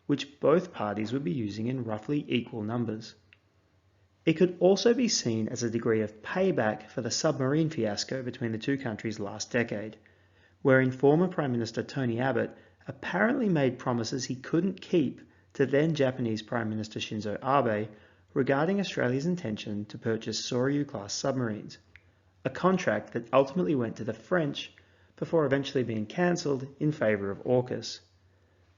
which both parties would be using in roughly equal numbers. It could also be seen as a degree of payback for the submarine fiasco between the two countries last decade, wherein former Prime Minister Tony Abbott apparently made promises he couldn't keep to then Japanese Prime Minister Shinzo Abe regarding Australia's intention to purchase Soryu-class submarines, a contract that ultimately went to the French before eventually being cancelled in favour of AUKUS.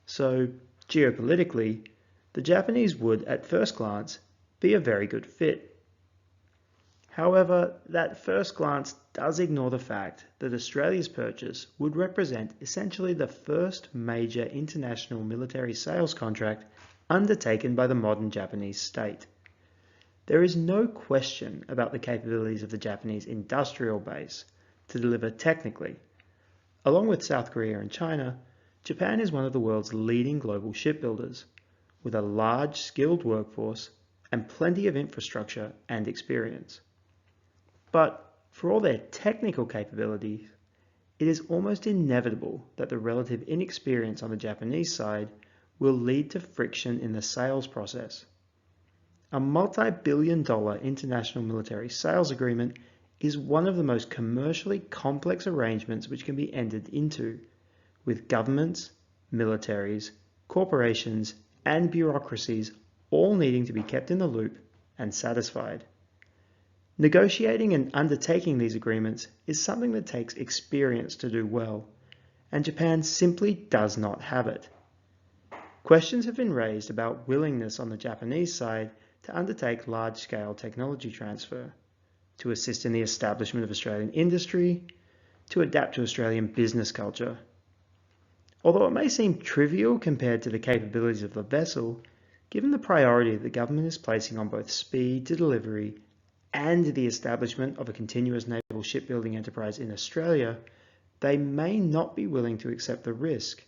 So, geopolitically, the Japanese would, at first glance, be a very good fit. However, that first glance does ignore the fact that Australia's purchase would represent essentially the first major international military sales contract undertaken by the modern Japanese state. There is no question about the capabilities of the Japanese industrial base to deliver technically. Along with South Korea and China, Japan is one of the world's leading global shipbuilders, with a large skilled workforce and plenty of infrastructure and experience. But for all their technical capabilities, it is almost inevitable that the relative inexperience on the Japanese side will lead to friction in the sales process. A multi-billion-dollar international military sales agreement is one of the most commercially complex arrangements which can be entered into, with governments, militaries, corporations, and bureaucracies all needing to be kept in the loop and satisfied. Negotiating and undertaking these agreements is something that takes experience to do well, and Japan simply does not have it. Questions have been raised about willingness on the Japanese side to undertake large-scale technology transfer, to assist in the establishment of Australian industry, to adapt to Australian business culture. Although it may seem trivial compared to the capabilities of the vessel, given the priority the government is placing on both speed to delivery and the establishment of a continuous naval shipbuilding enterprise in Australia, they may not be willing to accept the risk,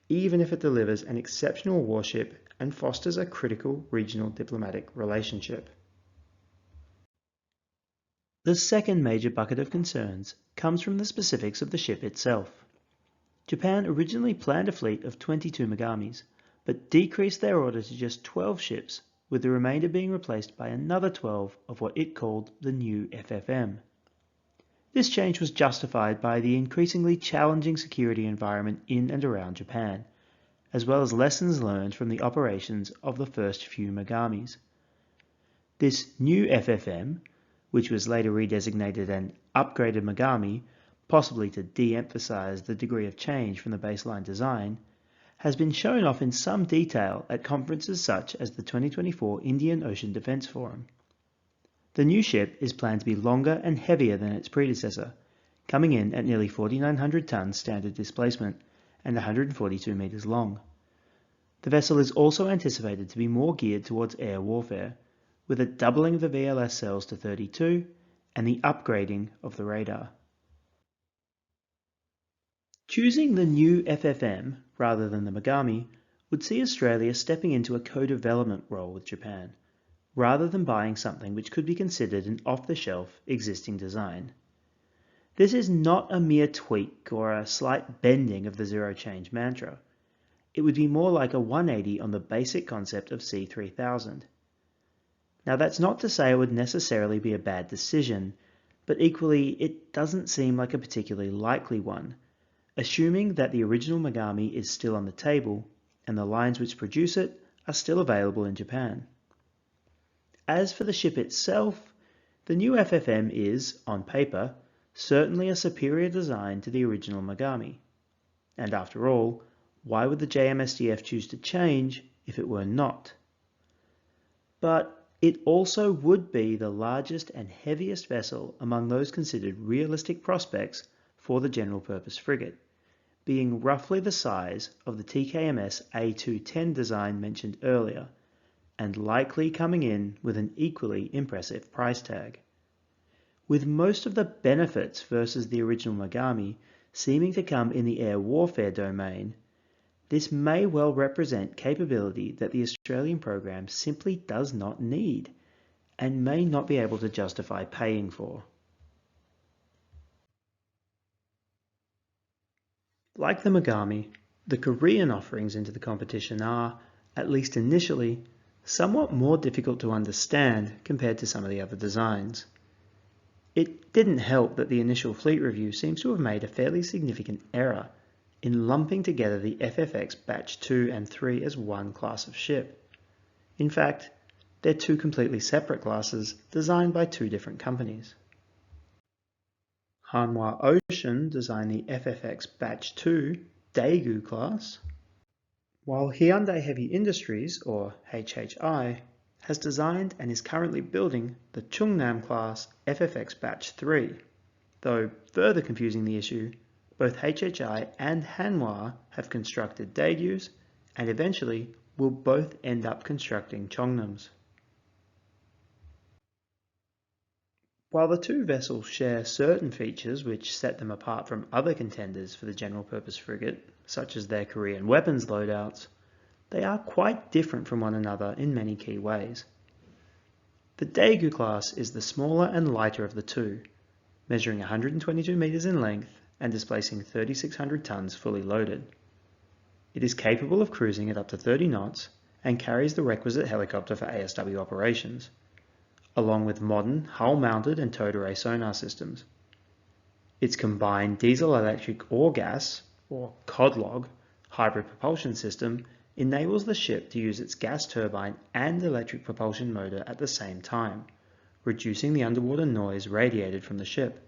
even if it delivers an exceptional warship and fosters a critical regional diplomatic relationship. The second major bucket of concerns comes from the specifics of the ship itself. Japan originally planned a fleet of 22 Mogamis, but decreased their order to just 12 ships, with the remainder being replaced by another 12 of what it called the new FFM. This change was justified by the increasingly challenging security environment in and around Japan, as well as lessons learned from the operations of the first few Mogamis. This new FFM, which was later redesignated an upgraded Mogami, possibly to de-emphasize the degree of change from the baseline design, has been shown off in some detail at conferences such as the 2024 Indian Ocean Defence Forum. The new ship is planned to be longer and heavier than its predecessor, coming in at nearly 4,900 tons standard displacement and 142 metres long. The vessel is also anticipated to be more geared towards air warfare, with a doubling of the VLS cells to 32 and the upgrading of the radar. Choosing the new FFM rather than the Mogami would see Australia stepping into a co-development role with Japan, rather than buying something which could be considered an off-the-shelf existing design. This is not a mere tweak or a slight bending of the zero-change mantra. It would be more like a 180 on the basic concept of C3000. Now that's not to say it would necessarily be a bad decision, but equally it doesn't seem like a particularly likely one, assuming that the original Mogami is still on the table and the lines which produce it are still available in Japan. As for the ship itself, the new FFM is, on paper, certainly a superior design to the original Mogami. And after all, why would the JMSDF choose to change if it were not? But it also would be the largest and heaviest vessel among those considered realistic prospects for the general purpose frigate, being roughly the size of the TKMS A210 design mentioned earlier, and likely coming in with an equally impressive price tag. With most of the benefits versus the original Mogami seeming to come in the air warfare domain, this may well represent capability that the Australian program simply does not need, and may not be able to justify paying for. Like the Mogami, the Korean offerings into the competition are, at least initially, somewhat more difficult to understand compared to some of the other designs. It didn't help that the initial fleet review seems to have made a fairly significant error in lumping together the FFX Batch 2 and 3 as one class of ship. In fact, they're two completely separate classes designed by two different companies. Hanwha Ocean designed the FFX Batch 2 Daegu class, while Hyundai Heavy Industries, or HHI, has designed and is currently building the Chongnam class FFX Batch 3, though further confusing the issue, both HHI and Hanwha have constructed Daegus and eventually will both end up constructing Chongnams. While the two vessels share certain features which set them apart from other contenders for the general purpose frigate, such as their Korean weapons loadouts, they are quite different from one another in many key ways. The Daegu class is the smaller and lighter of the two, measuring 122 meters in length and displacing 3,600 tons fully loaded. It is capable of cruising at up to 30 knots and carries the requisite helicopter for ASW operations, along with modern hull-mounted and towed array sonar systems. Its combined diesel-electric or gas, or CODLOG, hybrid propulsion system enables the ship to use its gas turbine and electric propulsion motor at the same time, reducing the underwater noise radiated from the ship.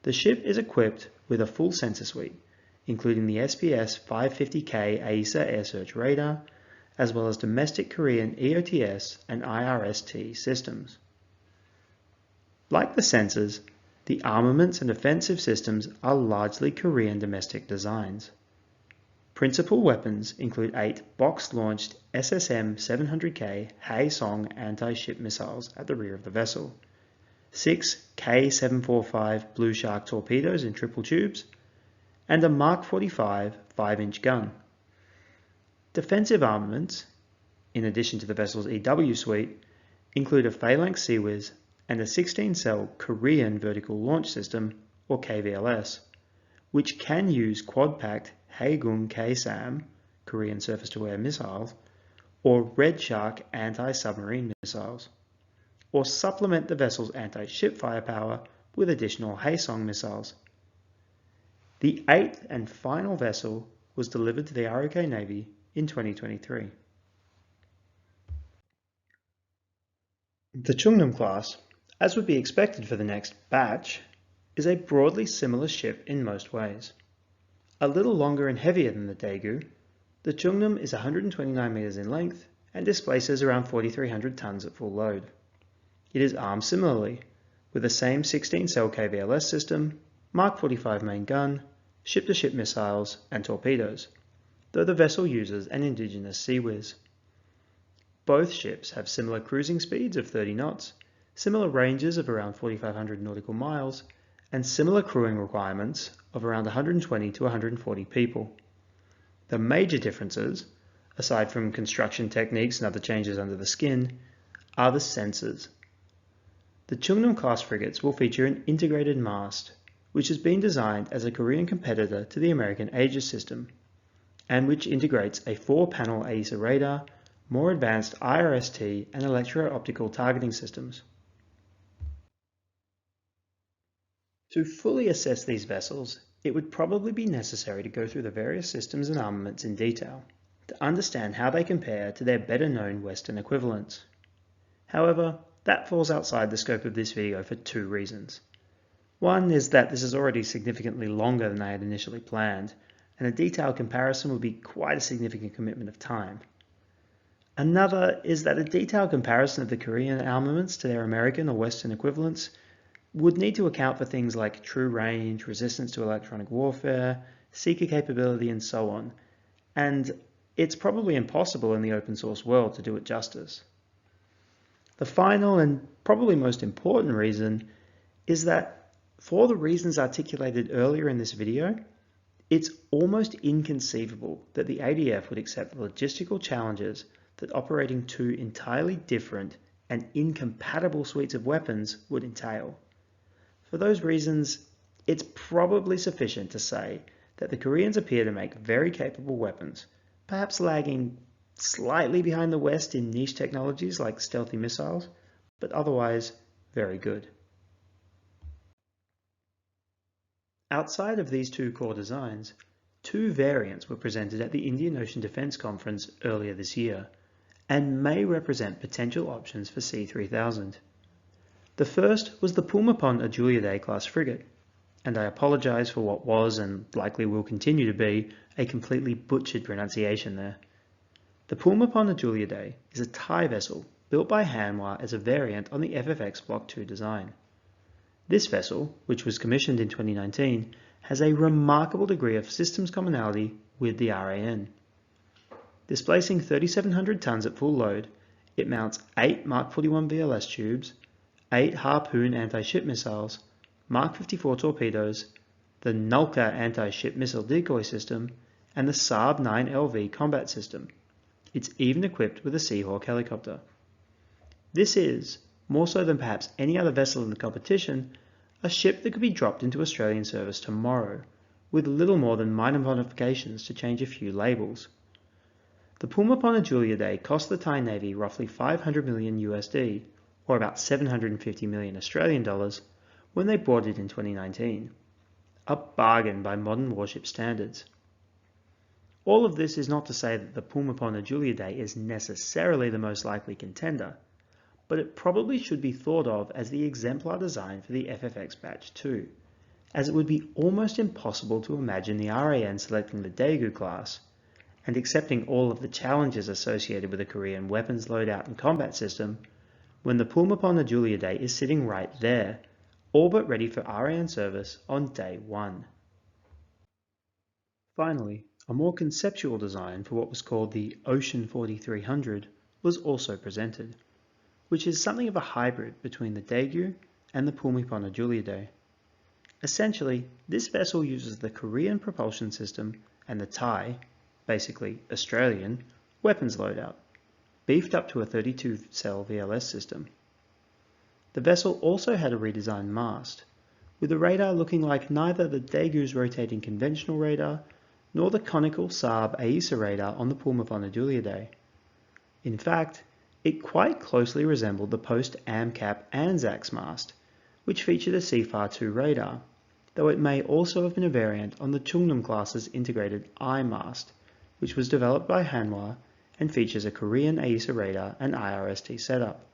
The ship is equipped with a full sensor suite, including the SPS 550K AESA air search radar, as well as domestic Korean EOTS and IRST systems. Like the sensors, The armaments and offensive systems are largely Korean domestic designs. Principal weapons include 8 box-launched SSM-700K Haesong anti-ship missiles at the rear of the vessel, 6 K-745 Blue Shark torpedoes in triple tubes, and a Mark 45 5-inch gun. Defensive armaments, in addition to the vessel's EW suite, include a Phalanx Seawiz and a 16-cell Korean Vertical Launch System, or KVLS, which can use quad-packed Haegung K-SAM, Korean surface-to-air missiles, or Red Shark anti-submarine missiles, or supplement the vessel's anti-ship firepower with additional Haesong missiles. The 8th and final vessel was delivered to the ROK Navy in 2023. The Chongnam class, as would be expected for the next batch, is a broadly similar ship in most ways. A little longer and heavier than the Daegu, the Chongnam is 129 meters in length and displaces around 4,300 tons at full load. It is armed similarly, with the same 16-cell KVLS system, Mark 45 main gun, ship-to-ship missiles and torpedoes, though the vessel uses an indigenous Seawiz. Both ships have similar cruising speeds of 30 knots, similar ranges of around 4,500 nautical miles, and similar crewing requirements of around 120 to 140 people. The major differences, aside from construction techniques and other changes under the skin, are the sensors. The Chongnam class frigates will feature an integrated mast, which has been designed as a Korean competitor to the American Aegis system, and which integrates a 4-panel AESA radar, more advanced IRST and electro-optical targeting systems. To fully assess these vessels, it would probably be necessary to go through the various systems and armaments in detail, to understand how they compare to their better-known Western equivalents. However, that falls outside the scope of this video for 2 reasons. One is that this is already significantly longer than I had initially planned, and a detailed comparison would be quite a significant commitment of time. Another is that a detailed comparison of the Korean armaments to their American or Western equivalents would need to account for things like true range, resistance to electronic warfare, seeker capability, and so on, and it's probably impossible in the open source world to do it justice. The final and probably most important reason is that, for the reasons articulated earlier in this video, it's almost inconceivable that the ADF would accept the logistical challenges that operating 2 entirely different and incompatible suites of weapons would entail. For those reasons, it's probably sufficient to say that the Koreans appear to make very capable weapons, perhaps lagging slightly behind the West in niche technologies like stealthy missiles, but otherwise very good. Outside of these 2 core designs, 2 variants were presented at the Indian Ocean Defence Conference earlier this year, and may represent potential options for C-3000. The first was the Pulmapon Ajuliade class frigate, and I apologise for what was and likely will continue to be a completely butchered pronunciation there. The Pulmapon Ajuliade is a Thai vessel built by Hanwha as a variant on the FFX Block II design. This vessel, which was commissioned in 2019, has a remarkable degree of systems commonality with the RAN. Displacing 3,700 tons at full load, it mounts 8 Mark 41 VLS tubes, 8 Harpoon anti-ship missiles, Mark 54 torpedoes, the Nulka anti-ship missile decoy system, and the Saab 9LV combat system. It's even equipped with a Seahawk helicopter. This is, more so than perhaps any other vessel in the competition, a ship that could be dropped into Australian service tomorrow, with little more than minor modifications to change a few labels. The Pulmapon Ajuliade cost the Thai Navy roughly $500 million USD, or about 750 million Australian dollars, when they bought it in 2019. A bargain by modern warship standards. All of this is not to say that the Pulmapon Ajuliade is necessarily the most likely contender, but it probably should be thought of as the exemplar design for the FFX Batch 2, as it would be almost impossible to imagine the RAN selecting the Daegu class, and accepting all of the challenges associated with the Korean weapons loadout and combat system, when the Pulmapon Ajuliade is sitting right there, all but ready for RAN service on day one. Finally, a more conceptual design for what was called the Ocean 4300 was also presented, which is something of a hybrid between the Daegu and the Pulmipona Juliidae. Essentially, this vessel uses the Korean propulsion system and the Thai, basically Australian, weapons loadout, beefed up to a 32-cell VLS system. The vessel also had a redesigned mast, with the radar looking like neither the Daegu's rotating conventional radar nor the conical Saab AESA radar on the Pulmipona Juliidae. In fact, it quite closely resembled the post-AMCAP ANZAC's mast, which featured a CFAR-2 radar, though it may also have been a variant on the Chongnam class's integrated I mast, which was developed by Hanwha and features a Korean AESA radar and IRST setup.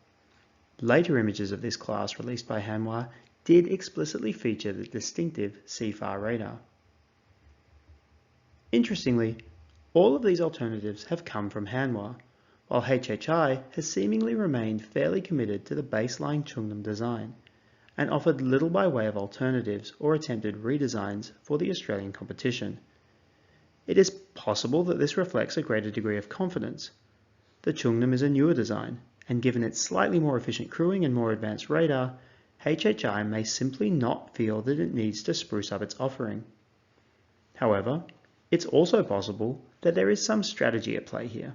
Later images of this class released by Hanwha did explicitly feature the distinctive CFAR radar. Interestingly, all of these alternatives have come from Hanwha, while HHI has seemingly remained fairly committed to the baseline Chongnam design, and offered little by way of alternatives or attempted redesigns for the Australian competition. It is possible that this reflects a greater degree of confidence. The Chongnam is a newer design, and given its slightly more efficient crewing and more advanced radar, HHI may simply not feel that it needs to spruce up its offering. However, it's also possible that there is some strategy at play here.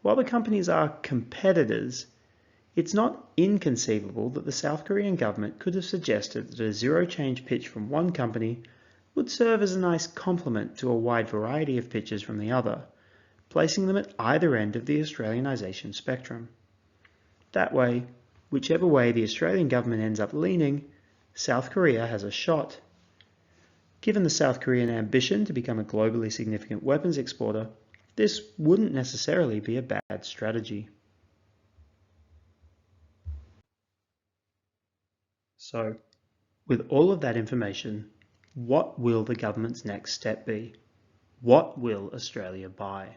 While the companies are competitors, it's not inconceivable that the South Korean government could have suggested that a zero-change pitch from one company would serve as a nice complement to a wide variety of pitches from the other, placing them at either end of the Australianisation spectrum. That way, whichever way the Australian government ends up leaning, South Korea has a shot. Given the South Korean ambition to become a globally significant weapons exporter, this wouldn't necessarily be a bad strategy. So, with all of that information, what will the government's next step be? What will Australia buy?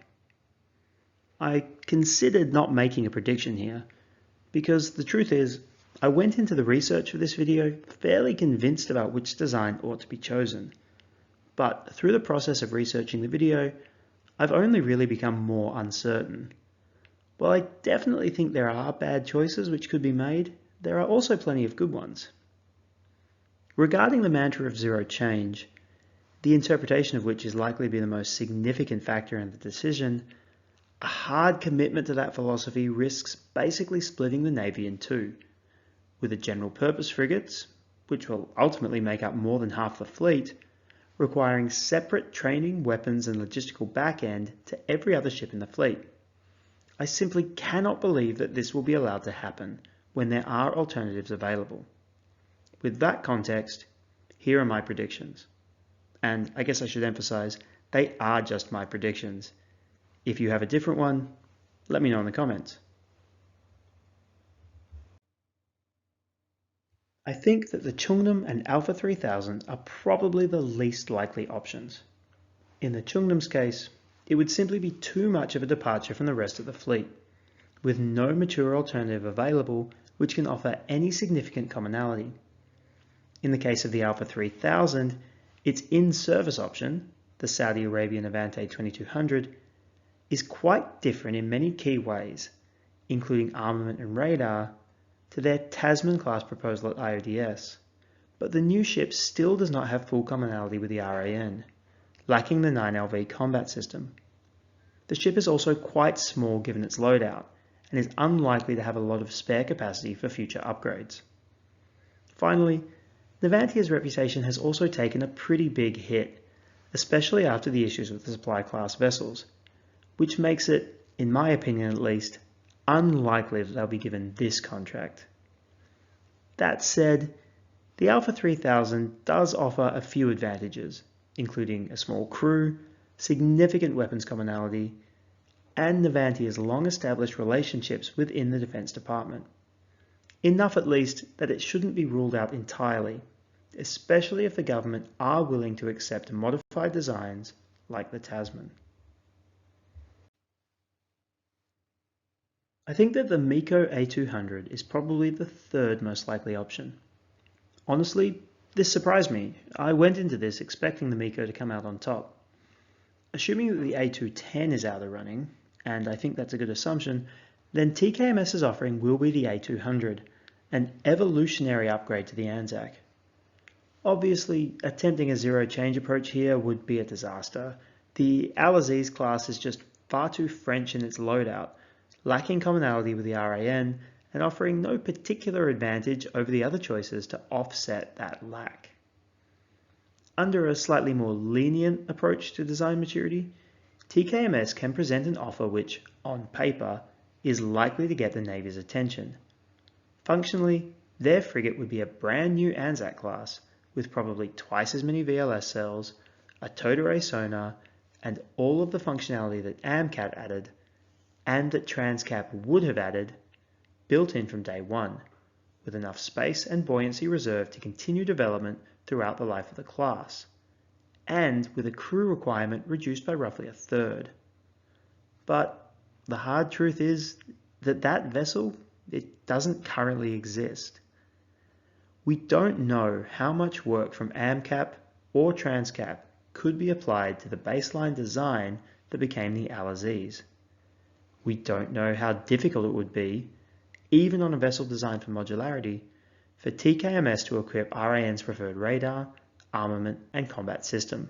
I considered not making a prediction here, because the truth is, I went into the research for this video fairly convinced about which design ought to be chosen. But through the process of researching the video, I've only really become more uncertain. While I definitely think there are bad choices which could be made, there are also plenty of good ones. Regarding the mantra of zero change, the interpretation of which is likely to be the most significant factor in the decision, a hard commitment to that philosophy risks basically splitting the Navy in two, with the general purpose frigates, which will ultimately make up more than half the fleet, requiring separate training, weapons and logistical back-end to every other ship in the fleet. I simply cannot believe that this will be allowed to happen when there are alternatives available. With that context, here are my predictions. And I guess I should emphasize, they are just my predictions. If you have a different one, let me know in the comments. I think that the Chongnam and ALFA 3000 are probably the least likely options. In the Chongnam's case, it would simply be too much of a departure from the rest of the fleet, with no mature alternative available which can offer any significant commonality. In the case of the ALFA 3000, its in-service option, the Saudi Arabian Navantia 2200, is quite different in many key ways, including armament and radar, to their Tasman-class proposal at IODS, but the new ship still does not have full commonality with the RAN, lacking the 9LV combat system. The ship is also quite small given its loadout, and is unlikely to have a lot of spare capacity for future upgrades. Finally, Navantia's reputation has also taken a pretty big hit, especially after the issues with the supply-class vessels, which makes it, in my opinion at least, unlikely that they'll be given this contract. That said, the ALFA 3000 does offer a few advantages, including a small crew, significant weapons commonality, and Navantia's long-established relationships within the Defense Department. Enough at least that it shouldn't be ruled out entirely, especially if the government are willing to accept modified designs like the Tasman. I think that the MEKO A200 is probably the third most likely option. Honestly, this surprised me. I went into this expecting the MEKO to come out on top. Assuming that the A210 is out of the running, and I think that's a good assumption, then TKMS's offering will be the A200, an evolutionary upgrade to the Anzac. Obviously, attempting a zero change approach here would be a disaster. The ALFA class is just far too French in its loadout, lacking commonality with the RAN, and offering no particular advantage over the other choices to offset that lack. Under a slightly more lenient approach to design maturity, TKMS can present an offer which, on paper, is likely to get the Navy's attention. Functionally, their frigate would be a brand new Anzac class, with probably twice as many VLS cells, a towed array sonar, and all of the functionality that AMCAT added, and that Transcap would have added, built in from day one, with enough space and buoyancy reserved to continue development throughout the life of the class, and with a crew requirement reduced by roughly a third. But the hard truth is that that vessel, it doesn't currently exist. We don't know how much work from AMCAP or Transcap could be applied to the baseline design that became the ALFAs. We don't know how difficult it would be, even on a vessel designed for modularity, for TKMS to equip RAN's preferred radar, armament, and combat system.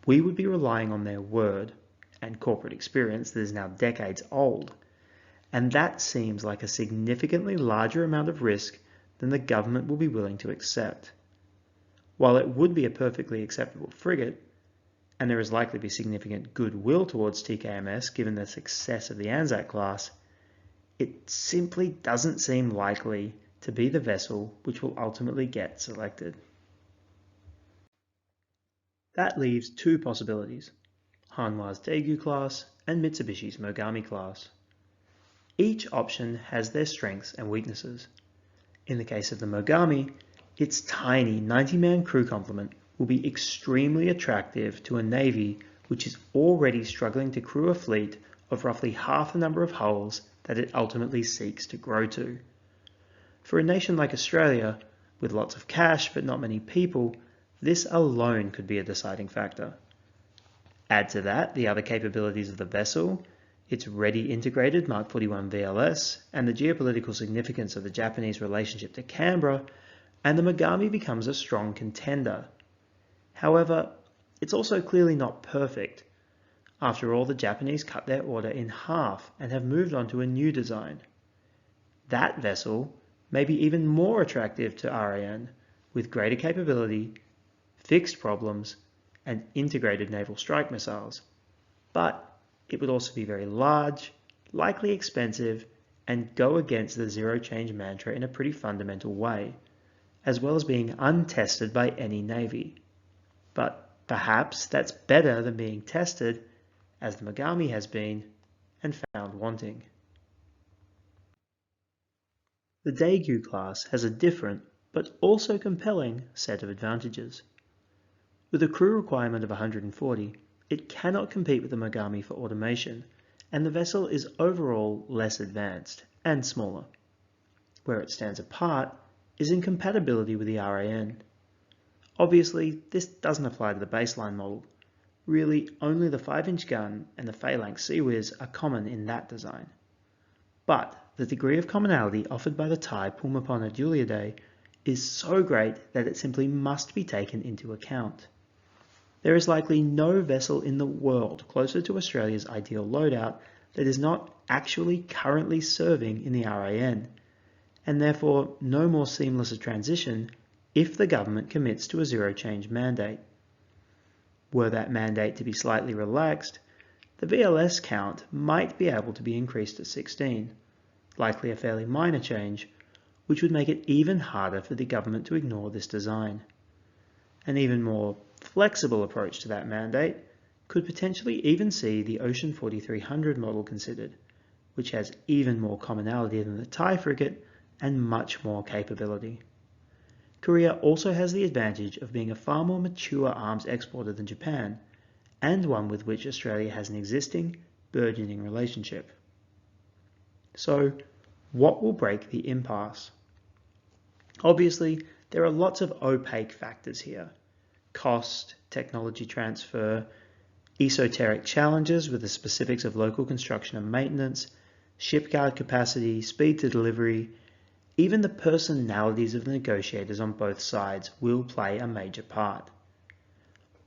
We would be relying on their word and corporate experience that is now decades old, and that seems like a significantly larger amount of risk than the government will be willing to accept. While it would be a perfectly acceptable frigate, and there is likely to be significant goodwill towards TKMS given the success of the Anzac class, it simply doesn't seem likely to be the vessel which will ultimately get selected. That leaves two possibilities: Hanwha's Daegu class and Mitsubishi's Mogami class. Each option has their strengths and weaknesses. In the case of the Mogami, its tiny 90-man crew complement will be extremely attractive to a navy which is already struggling to crew a fleet of roughly half the number of hulls that it ultimately seeks to grow to. For a nation like Australia, with lots of cash but not many people, this alone could be a deciding factor. Add to that the other capabilities of the vessel, its ready integrated Mark 41 VLS, and the geopolitical significance of the Japanese relationship to Canberra, and the Mogami becomes a strong contender. However, it's also clearly not perfect. After all, the Japanese cut their order in half and have moved on to a new design. That vessel may be even more attractive to RAN, with greater capability, fixed problems, and integrated naval strike missiles. But it would also be very large, likely expensive, and go against the zero change mantra in a pretty fundamental way, as well as being untested by any navy. But perhaps that's better than being tested, as the Mogami has been, and found wanting. The Daegu class has a different, but also compelling, set of advantages. With a crew requirement of 140, it cannot compete with the Mogami for automation, and the vessel is overall less advanced and smaller. Where it stands apart is in compatibility with the RAN. Obviously, this doesn't apply to the baseline model. Really, only the 5-inch gun and the Phalanx Seawiz are common in that design. But the degree of commonality offered by the Thai Pumapona Duliadae is so great that it simply must be taken into account. There is likely no vessel in the world closer to Australia's ideal loadout that is not actually currently serving in the RAN, and therefore no more seamless a transition if the government commits to a zero-change mandate. Were that mandate to be slightly relaxed, the VLS count might be able to be increased to 16, likely a fairly minor change, which would make it even harder for the government to ignore this design. An even more flexible approach to that mandate could potentially even see the Ocean 4300 model considered, which has even more commonality than the Thai frigate and much more capability. Korea also has the advantage of being a far more mature arms exporter than Japan, and one with which Australia has an existing, burgeoning relationship. So, what will break the impasse? Obviously, There are lots of opaque factors here: cost, technology transfer, esoteric challenges with the specifics of local construction and maintenance, shipyard capacity, speed to delivery. Even the personalities of the negotiators on both sides will play a major part.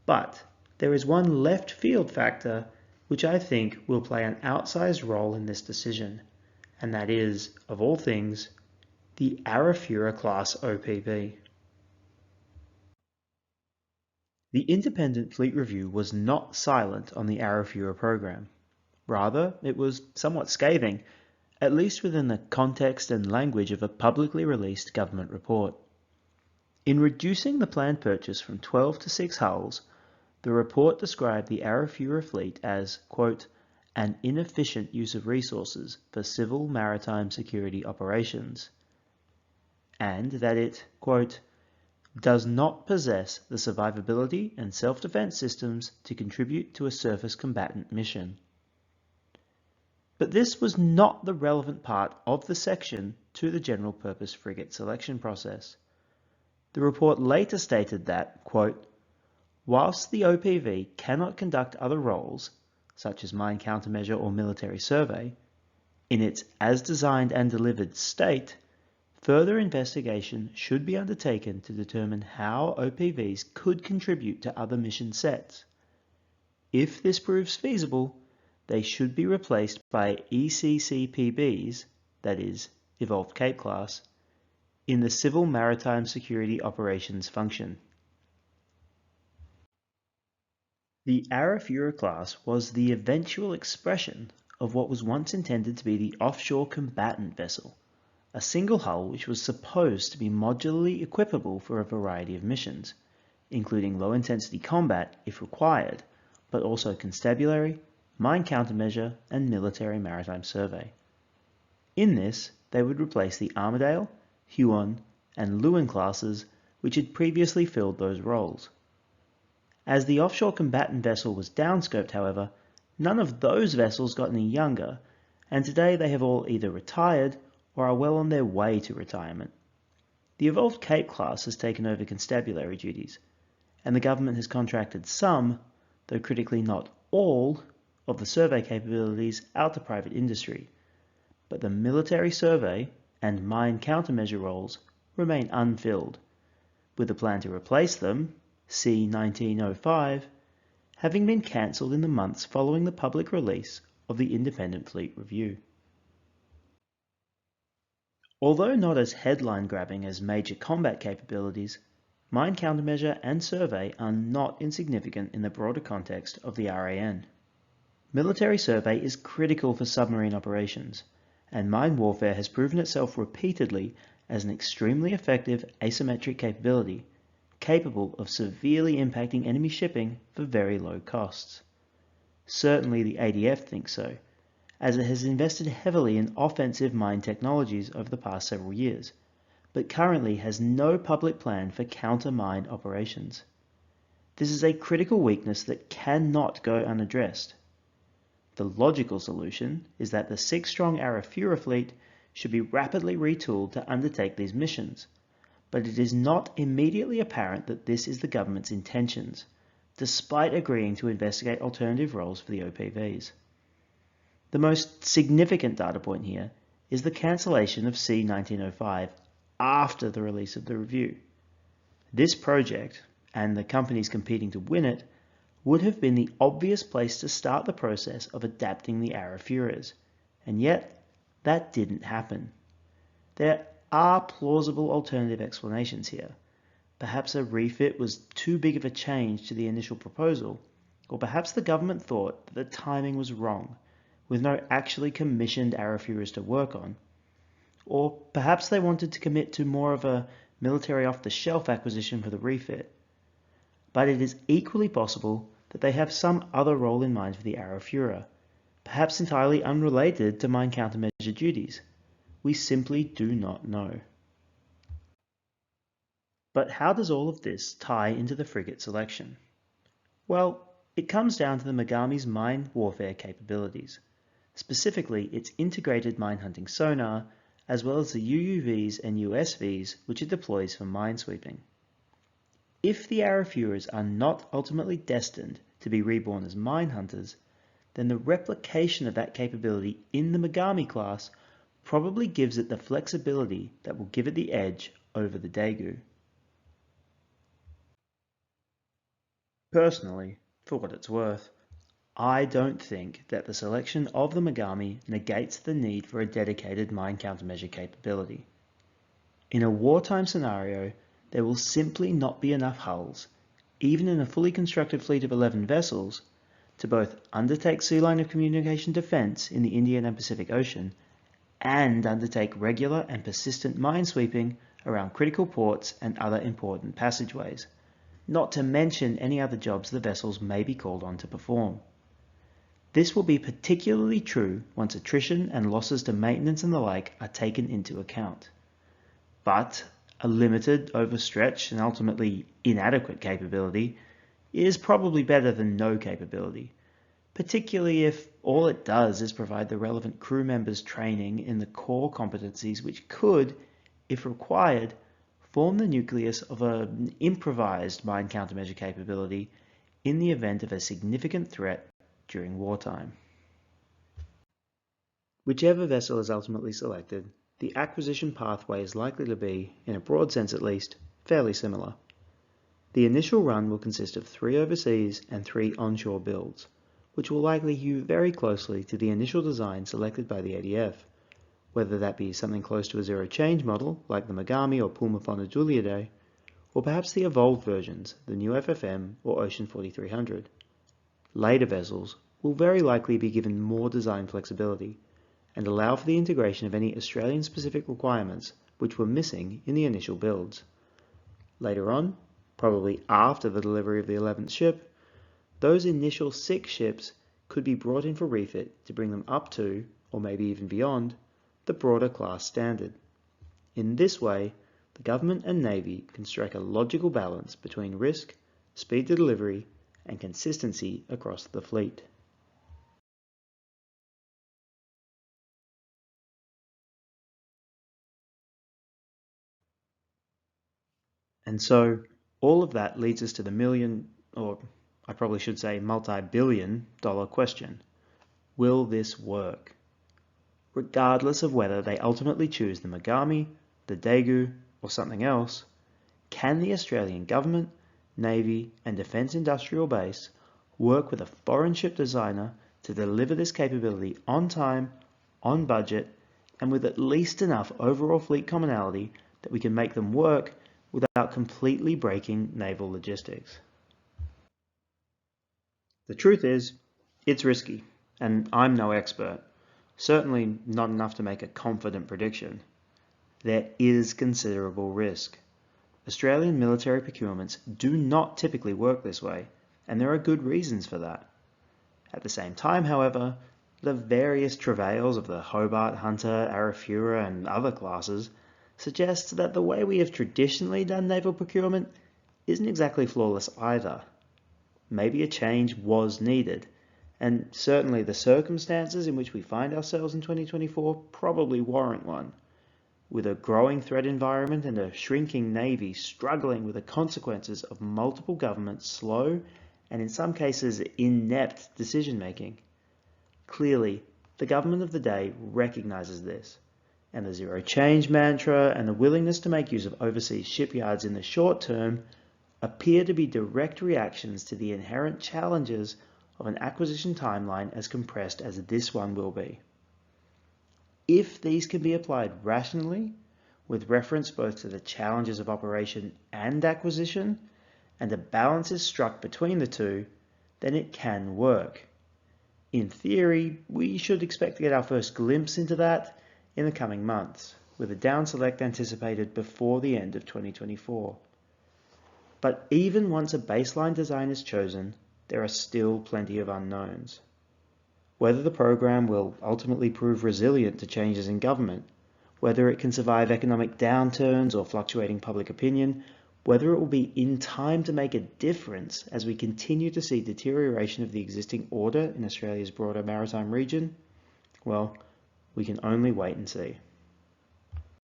But there is one left field factor which I think will play an outsized role in this decision, and that is, of all things, the Arafura class OPV. The Independent Fleet Review was not silent on the Arafura program. Rather, it was somewhat scathing, at least within the context and language of a publicly released government report. In reducing the planned purchase from 12 to 6 hulls, the report described the Arafura fleet as, quote, an inefficient use of resources for civil maritime security operations, and that it, quote, does not possess the survivability and self-defense systems to contribute to a surface combatant mission. But this was not the relevant part of the section to the general purpose frigate selection process. The report later stated that, quote, whilst the OPV cannot conduct other roles, such as mine countermeasure or military survey, in its as designed and delivered state, further investigation should be undertaken to determine how OPVs could contribute to other mission sets. If this proves feasible, they should be replaced by ECCPBs, that is, Evolved Cape Class, in the Civil Maritime Security Operations function. The Arafura class was the eventual expression of what was once intended to be the offshore combatant vessel, a single hull which was supposed to be modularly equipable for a variety of missions, including low-intensity combat if required, but also constabulary, mine countermeasure, and military maritime survey. In this, they would replace the Armidale, Huon, and Lewin classes which had previously filled those roles. As the offshore combatant vessel was downscoped, however, none of those vessels got any younger, and today they have all either retired or are well on their way to retirement. The Evolved Cape class has taken over constabulary duties, and the government has contracted some, though critically not all, of the survey capabilities out to private industry, but the military survey and mine countermeasure roles remain unfilled, with the plan to replace them, C-1905, having been cancelled in the months following the public release of the Independent Fleet Review. Although not as headline-grabbing as major combat capabilities, mine countermeasure and survey are not insignificant in the broader context of the RAN. Military survey is critical for submarine operations, and mine warfare has proven itself repeatedly as an extremely effective asymmetric capability, capable of severely impacting enemy shipping for very low costs. Certainly the ADF thinks so, as it has invested heavily in offensive mine technologies over the past several years, but currently has no public plan for counter-mine operations. This is a critical weakness that cannot go unaddressed. The logical solution is that the 6-strong Arafura fleet should be rapidly retooled to undertake these missions, but it is not immediately apparent that this is the government's intentions, despite agreeing to investigate alternative roles for the OPVs. The most significant data point here is the cancellation of C-1905 after the release of the review. This project, and the companies competing to win it, would have been the obvious place to start the process of adapting the Arafuras, and yet that didn't happen. There are plausible alternative explanations here. Perhaps a refit was too big of a change to the initial proposal, or perhaps the government thought that the timing was wrong, with no actually commissioned Arafuras to work on, or perhaps they wanted to commit to more of a military off-the-shelf acquisition for the refit. But it is equally possible that they have some other role in mind for the Arafura, perhaps entirely unrelated to mine countermeasure duties. We simply do not know. But how does all of this tie into the frigate selection? Well, it comes down to the Mogami's mine warfare capabilities, specifically its integrated mine hunting sonar as well as the UUVs and USVs which it deploys for minesweeping. If the Arafuras are not ultimately destined to be reborn as mine hunters, then the replication of that capability in the Mogami class probably gives it the flexibility that will give it the edge over the Daegu. Personally, for what it's worth, I don't think that the selection of the Mogami negates the need for a dedicated mine countermeasure capability. In a wartime scenario, there will simply not be enough hulls, even in a fully constructed fleet of 11 vessels, to both undertake sea line of communication defense in the Indian and Pacific Ocean and undertake regular and persistent minesweeping around critical ports and other important passageways, not to mention any other jobs the vessels may be called on to perform. This will be particularly true once attrition and losses to maintenance and the like are taken into account. But a limited, overstretched, and ultimately inadequate capability is probably better than no capability, particularly if all it does is provide the relevant crew members training in the core competencies which could, if required, form the nucleus of an improvised mine countermeasure capability in the event of a significant threat during wartime. Whichever vessel is ultimately selected, the acquisition pathway is likely to be, in a broad sense at least, fairly similar. The initial run will consist of 3 overseas and 3 onshore builds, which will likely hew very closely to the initial design selected by the ADF, whether that be something close to a zero-change model like the Mogami or Pulmafon Juliade, or perhaps the evolved versions, the new FFM or Ocean 4300. Later vessels will very likely be given more design flexibility and allow for the integration of any Australian-specific requirements which were missing in the initial builds. Later on, probably after the delivery of the 11th ship, those initial 6 ships could be brought in for refit to bring them up to, or maybe even beyond, the broader class standard. In this way, the government and Navy can strike a logical balance between risk, speed to delivery, and consistency across the fleet. And so, all of that leads us to the million, or I probably should say multi-billion dollar question. Will this work? Regardless of whether they ultimately choose the Mogami, the Daegu, or something else, can the Australian Government, Navy, and Defence Industrial Base work with a foreign ship designer to deliver this capability on time, on budget, and with at least enough overall fleet commonality that we can make them work without completely breaking naval logistics? The truth is, it's risky, and I'm no expert. Certainly not enough to make a confident prediction. There is considerable risk. Australian military procurements do not typically work this way, and there are good reasons for that. At the same time, however, the various travails of the Hobart, Hunter, Arafura, and other classes suggest that the way we have traditionally done naval procurement isn't exactly flawless either. Maybe a change was needed, and certainly the circumstances in which we find ourselves in 2024 probably warrant one. With a growing threat environment and a shrinking Navy struggling with the consequences of multiple governments' slow and in some cases inept decision making. Clearly, the government of the day recognises this, and the zero change mantra and the willingness to make use of overseas shipyards in the short term appear to be direct reactions to the inherent challenges of an acquisition timeline as compressed as this one will be. If these can be applied rationally, with reference both to the challenges of operation and acquisition, and a balance is struck between the two, then it can work. In theory, we should expect to get our first glimpse into that in the coming months, with a down select anticipated before the end of 2024. But even once a baseline design is chosen, there are still plenty of unknowns. Whether the program will ultimately prove resilient to changes in government, whether it can survive economic downturns or fluctuating public opinion, whether it will be in time to make a difference as we continue to see deterioration of the existing order in Australia's broader maritime region, well, we can only wait and see.